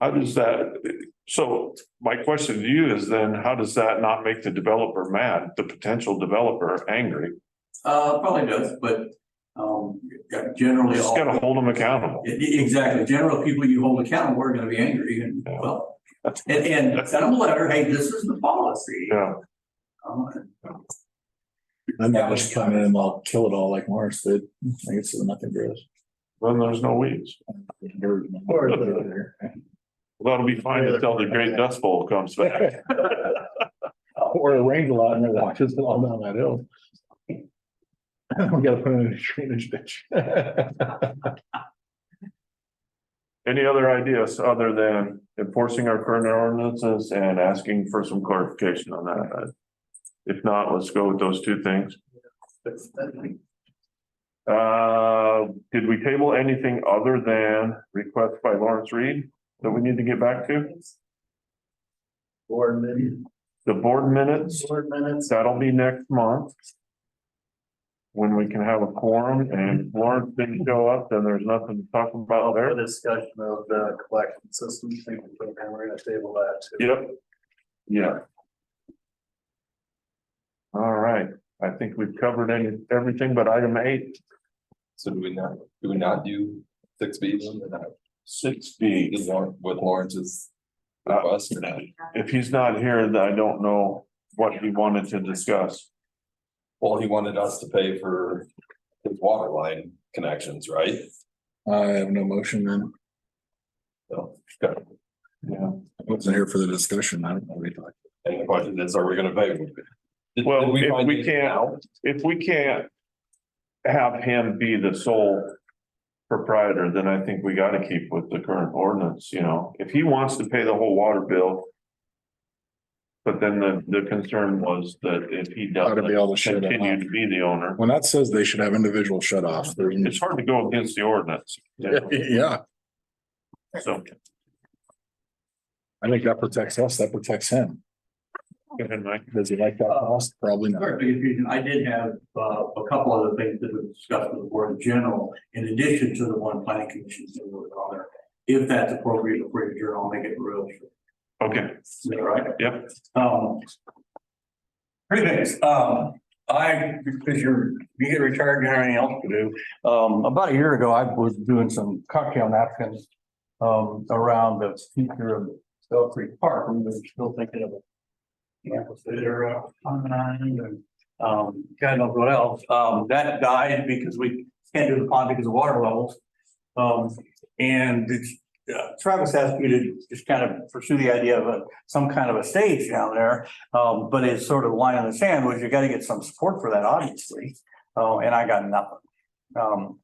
how does that, so my question to you is then, how does that not make the developer mad, the potential developer angry? Probably does, but, generally. Just gotta hold them accountable. Exactly, general people you hold accountable are gonna be angry and, Yeah. well, and send them a letter, hey, this is the policy. Yeah, And they'll just come in and they'll kill it all like Morris did. I guess it's nothing gross. Then there's no weeds. Or the- That'll be fine until the great dust bowl comes back. Or it rains a lot and it washes it all down that hill. We gotta put in a drainage ditch. Any other ideas other than enforcing our current ordinances and asking for some clarification on that? If not, let's go with those two things. Did we table anything other than request by Lawrence Reed that we need to get back to? Board minutes. The board minutes, Board minutes. that'll be next month. When we can have a quorum, and if Lawrence didn't show up, then there's nothing to talk about The there. discussion of the collection system, and we're gonna table that too. Yep. Yeah. All right, I think we've covered everything but item 8. So do we not do 6B then? 6B. With Lawrence's request or not? If he's not here, then I don't know what he wanted to discuss. Well, he wanted us to pay for his water line connections, right? I have no motion then. So, okay. Yeah. I wasn't here for the discussion. I don't know what we talked. And the question is, are we gonna pay? Well, Did if find we anything out? can't have him be the sole proprietor, then I think we gotta keep with the current ordinance, you know, if he wants to pay the whole water bill. But then the concern was that if he Ought to be able to doesn't shut it continue off. to be the owner, When that says they should have individual shut offs, it's hard to go against the ordinance. yeah, So. I think that protects us, that protects him. Go ahead, Mike. Does he like that cost? Probably not. Sorry for the confusion. I did have a couple other things that were discussed with the board in general, in addition to the one planning commission that was on there. If that's appropriate for your journal, I'll make it real short. Okay, Is that right? yep, Three things. Because you get retired, you don't have anything else to do. About a year ago, I was doing some cocktail napkins around the future of Bell Creek Park. We were still thinking of it. Campus there, and God knows what else. That died because we can't do the pond because of water levels. And it's, Travis asked me to just kind of pursue the idea of some kind of a stage down there. But it's sort of line in the sand was you got to get some support for that, obviously. And I got nothing.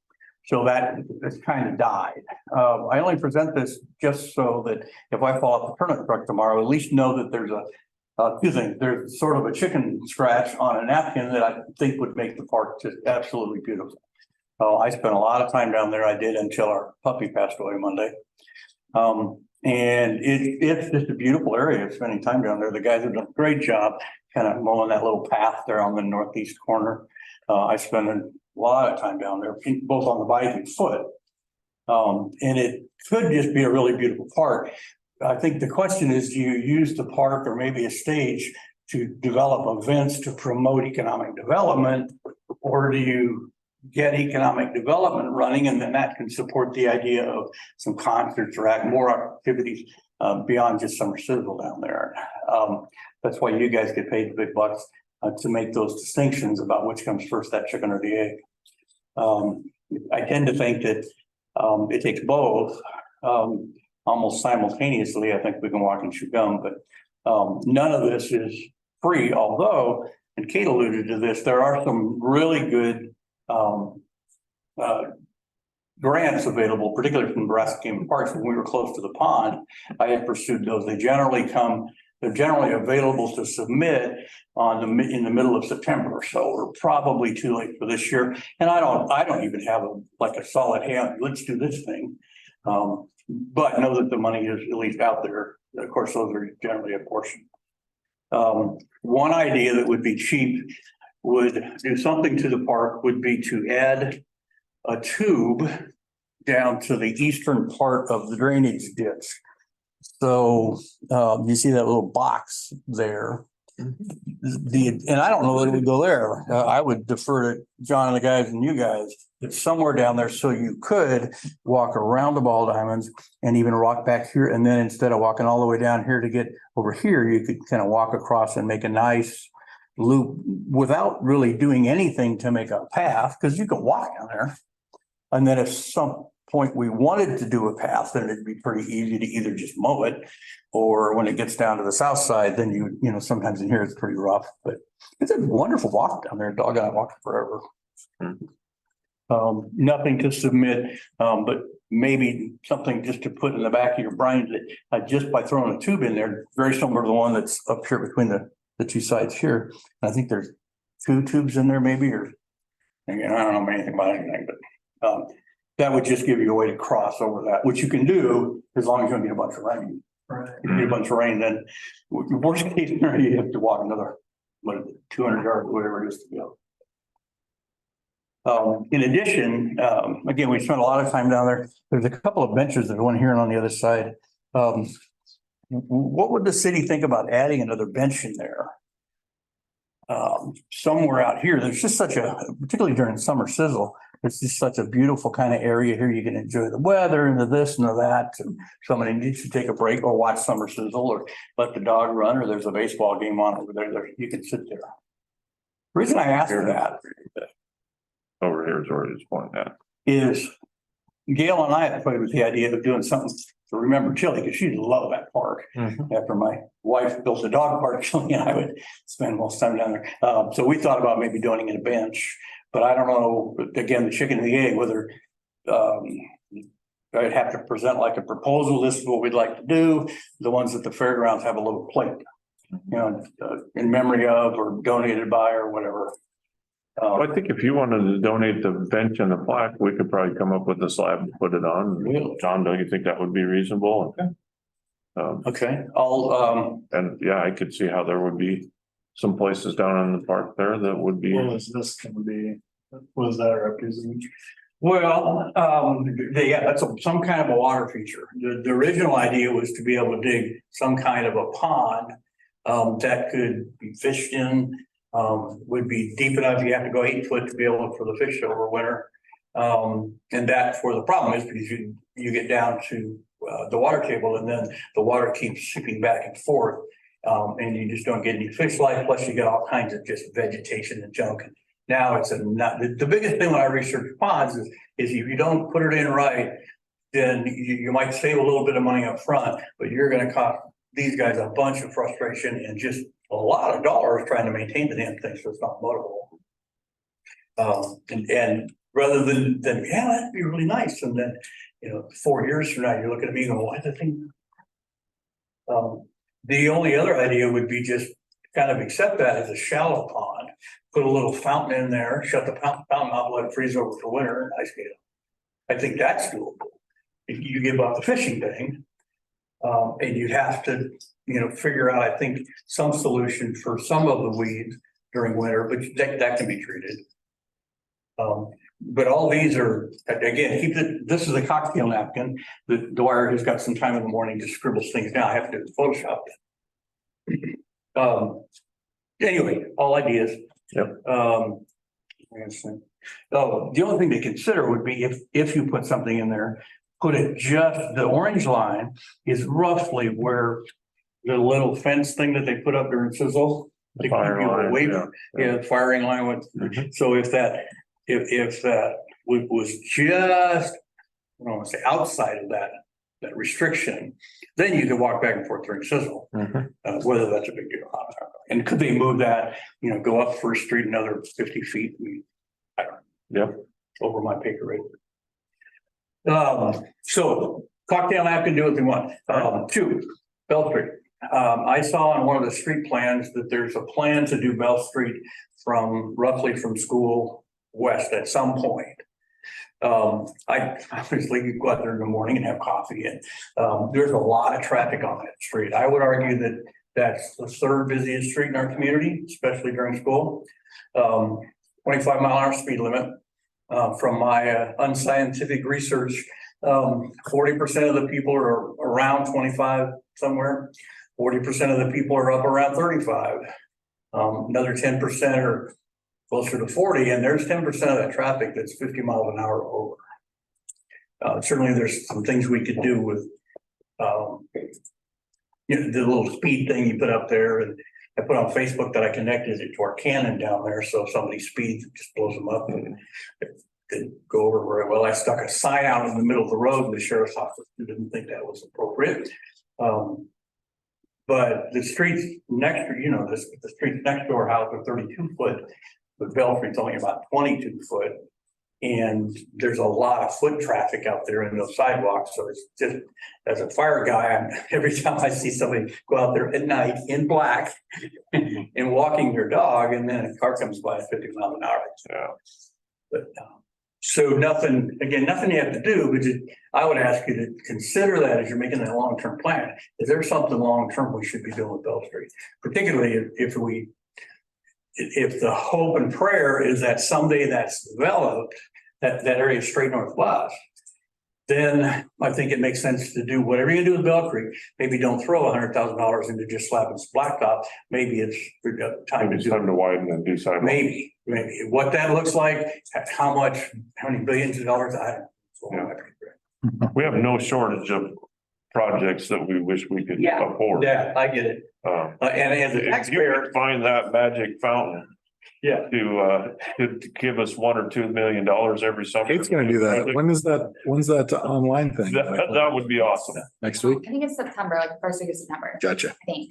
So that it's kind of died. I only present this just so that if I fall off the tournament truck tomorrow, at least know that there's two things. There's sort of a chicken scratch on a napkin that I think would make the park just absolutely beautiful. I spent a lot of time down there. I did until our puppy passed away Monday. And it's just a beautiful area of spending time down there. The guys have done a great job kind of mowing that little path there on the northeast corner. I spent a lot of time down there, both on the bike and foot. And it could just be a really beautiful park. I think the question is, do you use the park or maybe a stage to develop events to promote economic development? Or do you get economic development running and then that can support the idea of some concerts or more activities beyond just summer sizzle down there? That's why you guys get paid the big bucks to make those distinctions about which comes first, that chicken or the egg. I tend to think that it takes both. Almost simultaneously, I think we can walk and chew gum, but none of this is free, although, and Kate alluded to this, there are some really good grants available, particularly from Nebraska Game and Parks. When we were close to the pond, I had pursued those. They're generally available to submit in the middle of September. So we're probably too late for this year. And I don't even have a solid hand. Let's do this thing. But know that the money is at least out there. Of course, those are generally a portion. One idea that would be cheap would do something to the park would be to add a tube down to the eastern part of the drainage ditch. So you see that little box there. And I don't know that it would go there. I would defer to John and the guys and you guys. It's somewhere down there so you could walk around the ball diamonds and even walk back here. And then instead of walking all the way down here to get over here, you could kind of walk across and make a nice loop without really doing anything to make a path, because you can walk down there. And then if point we wanted to do a path, then it'd be pretty easy to either just mow it. Or when it gets down to the south side, then you know, sometimes in here it's pretty rough, but it's a wonderful walk down there. Dog and I walked forever. Nothing to submit, but maybe something just to put in the back of your brain that just by throwing a tube in there, very similar to the one that's up here between the two sides here. I think there's 2 tubes in there maybe, or again, I don't know anything about anything, but that would just give you a way to cross over that, which you can do as long as you don't get a bunch of rain. Right. If you get a bunch of rain, then worst case scenario, you have to walk another, 200 yards, whatever it is to go. In addition, again, we spent a lot of time down there. There's a couple of benches, there's one here and on the other side. What would the city think about adding another bench in there? Somewhere out here, there's just such a, particularly during summer sizzle, it's just such a beautiful kind of area here. You can enjoy the weather and the this and the that. And somebody needs to take a break or watch summer sizzle or let the dog run, or there's a baseball game on over there. You can sit there. The reason I asked for that Over here is where he's pointing at. is Gail and I have played with the idea of doing something to remember Chili, because she loved that park. After my wife built a dog park, Chili and I would spend most time down there. So we thought about maybe doing it a bench, but I don't know, again, the chicken and the egg, whether I'd have to present like a proposal. This is what we'd like to do. The ones at the fairgrounds have a little plate, you know, in memory of or donated by or whatever. I think if you wanted to donate the bench and the plaque, we could probably come up with a slab to put it on. Really? John, don't you think that would be reasonable? Okay, I'll, And yeah, I could see how there would be some places down in the park there that would be. What was this gonna be? What does that represent? well, yeah, that's some kind of a water feature. The original idea was to be able to dig some kind of a pond that could be fished in, would be deep enough. You have to go 8 foot to be able for the fish over winter. And that's where the problem is, because you get down to the water table and then the water keeps seeping back and forth. And you just don't get any fish life, plus you get all kinds of just vegetation and junk. Now it's not the biggest thing when I research ponds is if you don't put it in right, then you might save a little bit of money up front, but you're gonna cost these guys a bunch of frustration and just a lot of dollars trying to maintain the damn thing, so it's not motorable. And rather than yeah, that'd be really nice, and then 4 years from now you're looking at me going, why the thing? The only other idea would be just kind of accept that as a shallow pond, put a little fountain in there, shut the fountain off, let it freeze over for winter, and ice skate. I think that's doable. If you give up the fishing thing, and you'd have to, figure out, I think, some solution for some of the weeds during winter, but that can be treated. But all these are, again, this is a cocktail napkin. The Dwyer has got some time in the morning to scribble things down. I have to Photoshop it. Anyway, all ideas. Yep. The only thing to consider would be if you put something in there, put it just, the orange line is roughly where the little fence thing that they put up during sizzle. The fire line, the firing line would, so if that was just, I don't want to say outside of that restriction, then you could walk back and forth during sizzle. Whether that's a big deal or not. And could they move that, go up First Street another 50 feet? I don't know. Yep. Over my pay grade. So cocktail napkin, do what they want. 2, Bell Street. I saw on one of the street plans that there's a plan to do Bell Street roughly from school west at some point. I obviously go out there in the morning and have coffee, and there's a lot of traffic on that street. I would argue that that's the 3rd busiest street in our community, especially during school. 25-mile-an-hour speed limit. From my unscientific research, 40% of the people are around 25 somewhere. 40% of the people are up around 35. Another 10% are closer to 40, and there's 10% of that traffic that's 50 miles an hour or over. Certainly there's some things we could do with the little speed thing you put up there, and I put on Facebook that I connected it to our cannon down there, so if somebody speeds, it just blows them up. didn't go over very well. I stuck a sign out in the middle of the road and the sheriff's office didn't think that was appropriate. But the streets next to, the streets next to our house are 32 foot, but Belfry's only about 22 foot. And there's a lot of foot traffic out there in those sidewalks, so it's just, as a fire guy, every time I see somebody go out there at night in black and walking their dog, and then a car comes by at 50 miles an hour. Yeah. But, so nothing you have to do, but I would ask you to consider that as you're making that long-term plan. Is there something long-term we should be doing with Bell Street? Particularly if the hope and prayer is that someday that's developed, that area straight northwest, then I think it makes sense to do whatever you do with Bell Creek. Maybe don't throw $100,000 into just slapping some blacktop. Maybe it's time to It's do time to widen and do sidewalks. Maybe what that looks like, how many billions of dollars, I don't know. We have no shortage of projects that we wish we could afford. Yeah, I get it. And as a If you taxpayer, could find that magic fountain yeah, to give us $1 or $2 million every summer. Kate's gonna do that. When's that online thing? That would be awesome. Next week? I think it's September, like first week of September, Gotcha. I think.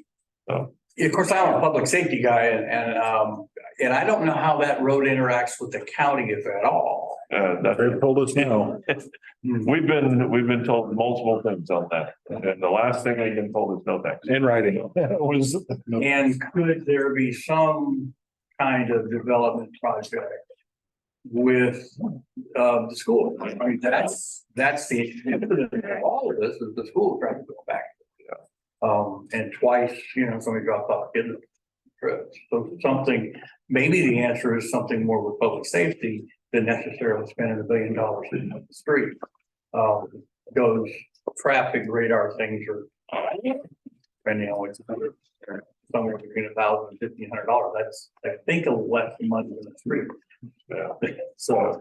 of course, I'm a public safety guy and I don't know how that road interacts with the county, if at all. They've told us no. We've been told multiple things on that, and the last thing they've been told is no thanks. In writing. Was. And could there be some kind of development project with the school? I mean, that's the all of this is the school trying to go back. And twice, somebody dropped off kids trips. So something, maybe the answer is something more with public safety than necessarily spending $1 billion in the street. Those traffic radar things are depending on what's somewhere between $1,000 and $1,500. That's, I think, a less money than the street. Yeah. So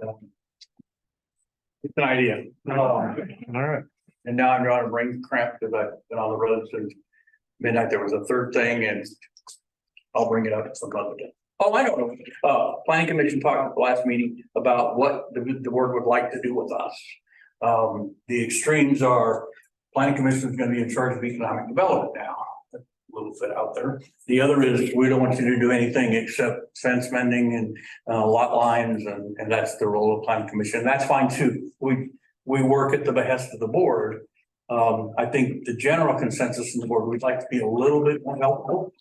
it's an idea. All right. And now I'm drawing a brain cramp because I've been on the road since midnight. There was a third thing and I'll bring it up at some other day. Oh, I don't know. Planning Commission talked at the last meeting about what the board would like to do with us. The extremes are Planning Commission is going to be in charge of economic development now. A little bit out there. The other is we don't want you to do anything except fence mending and lot lines, and that's the role of Planning Commission. That's fine too. We work at the behest of the board. I think the general consensus in the board, we'd like to be a little bit more helpful.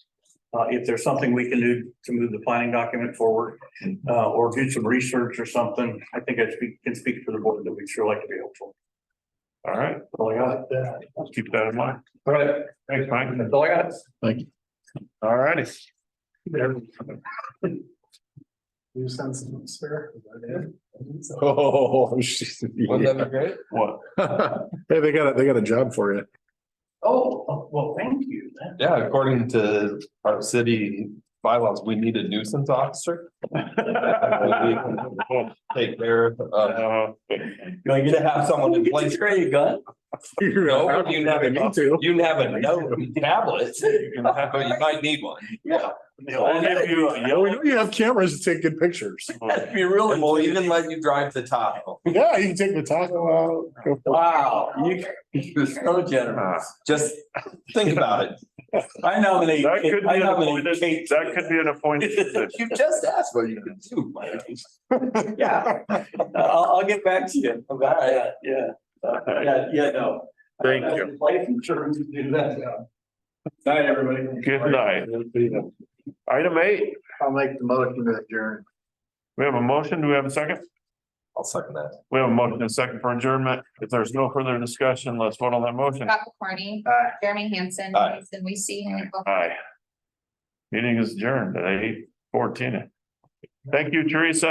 If there's something we can do to move the planning document forward, or do some research or something, I think I can speak for the board that we'd sure like to be helpful. All right. That's all I got. Let's keep that in mind. All right, Thanks, Mike. that's all I got. Thank you. All righty. You send some, sir? Oh, Wouldn't that be great? What? Hey, they got a job for you. Oh, well, thank you. Yeah, according to our city bylaws, we need a nuisance officer. We can Take care of, Going to have someone in place. Trade a gun. No, you can have a, Me too. you can have a note tablet, but you might need one. Yeah. I'll give you a Yeah, we yellow. know you have cameras to take good pictures. That'd be really. And we'll even let you drive to Tahoe. Yeah, you can take the taco out. Go for it. Wow, you're so generous. Just think about it. I nominate. That could be I an nominate appointed, Kate. that could be an appointed position. You just asked what you could do, Mike. Yeah, I'll get back to you about that, yeah, no. Thank you. Life insurance to do that job. Night, everybody. Good night. Item 8, I'll make the motion to adjourn. we have a motion. Do we have a second? I'll second that. We have a motion and a second for adjournment. If there's no further discussion, let's vote on that motion. Scott McCorney, Aye. Jeremy Hansen, Aye. Jason Weesey, and Aye. Meeting is adjourned at 8:14. Thank you, Teresa.